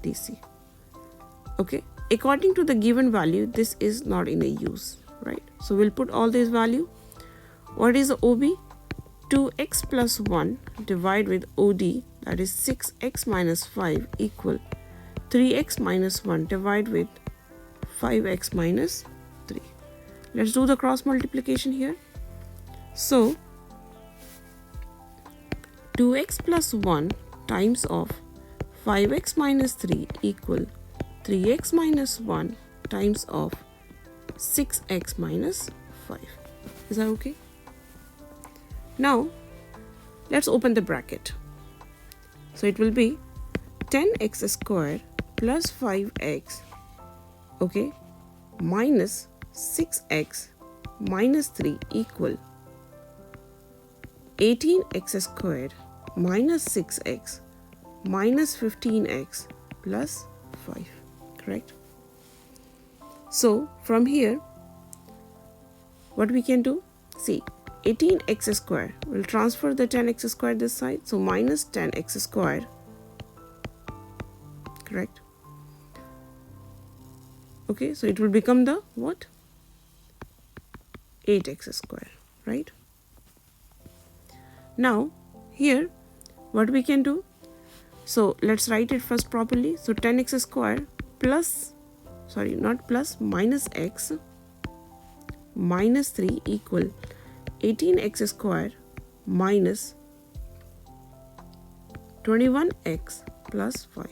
DC. Okay, according to the given value, this is not in a use, right? So we'll put all these value. What is the OB? 2x plus 1 divide with OD, that is 6x minus 5 equal 3x minus 1 divide with 5x minus 3. Let's do the cross multiplication here. So 2x plus 1 times of 5x minus 3 equal 3x minus 1 times of 6x minus 5. Is that okay? Now let's open the bracket. So it will be 10x squared plus 5x, okay, minus 6x minus 3 equal 18x squared minus 6x minus 15x plus 5, correct? So from here, what we can do? See, 18x squared, we'll transfer the 10x squared this side, so minus 10x squared, correct? Okay, so it will become the what? 8x squared, right? Now here what we can do? So let's write it first properly. So 10x squared plus, sorry, not plus, minus x minus 3 equal 18x squared minus 21x plus 5.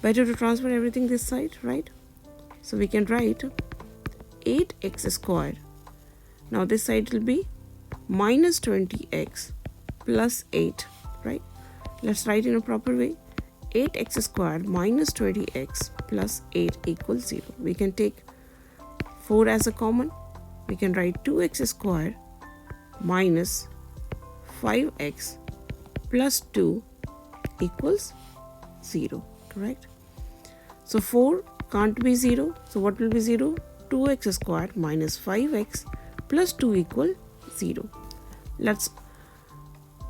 Better to transfer everything this side, right? So we can write 8x squared. Now this side will be minus 20x plus 8, right? Let's write in a proper way. 8x squared minus 20x plus 8 equals 0. We can take 4 as a common. We can write 2x squared minus 5x plus 2 equals 0, correct? So 4 can't be 0. So what will be 0? 2x squared minus 5x plus 2 equal 0. Let's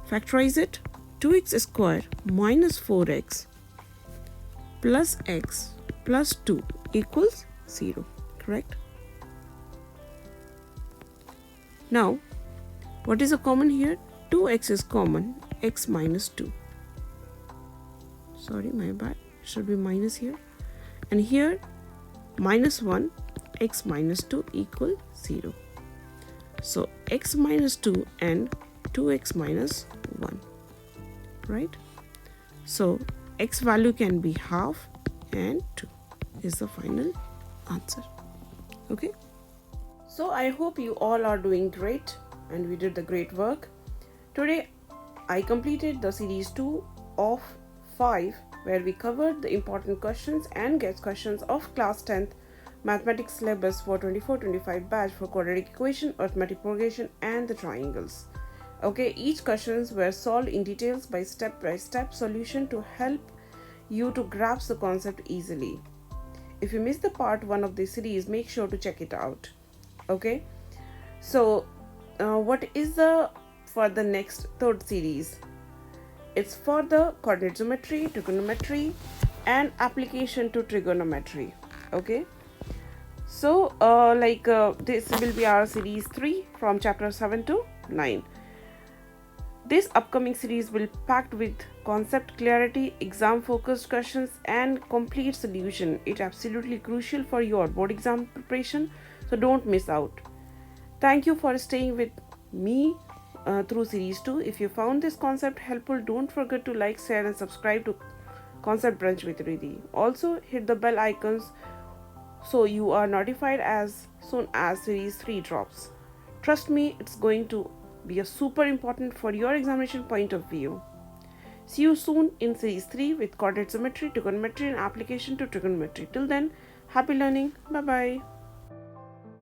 factorize it. 2x squared minus 4x plus x plus 2 equals 0, correct? Now, what is a common here? 2x is common, x minus 2. Sorry, my bad. It should be minus here. And here, minus 1, x minus 2 equal 0. So, x minus 2 and 2x minus 1, right? So, x value can be half and 2 is the final answer. Okay? So I hope you all are doing great and we did the great work. Today I completed the series 2 of 5 where we covered the important questions and guest questions of class 10th mathematics syllabus for 24-25 batch for quadratic equation, arithmetic progression and the triangles. Okay, each questions were solved in details by step solution to help you to grasp the concept easily. If you missed the part 1 of this series, make sure to check it out. Okay, So what is the for the next third series? It's for the coordinate geometry, trigonometry, and application to trigonometry. Okay. So this will be our series 3 from chapter 7 to 9. This upcoming series will packed with concept clarity, exam focused questions, and complete solution. It's absolutely crucial for your board exam preparation, so don't miss out. Thank you for staying with me through series 2. If you found this concept helpful, don't forget to like, share, and subscribe to Concept Brunch with Riddhi. Also, hit the bell icons so you are notified as soon as series 3 drops. Trust me, it's going to be a super important for your examination point of view. See you soon in series 3 with coordinate geometry, trigonometry, and application to trigonometry. Till then, happy learning. Bye bye.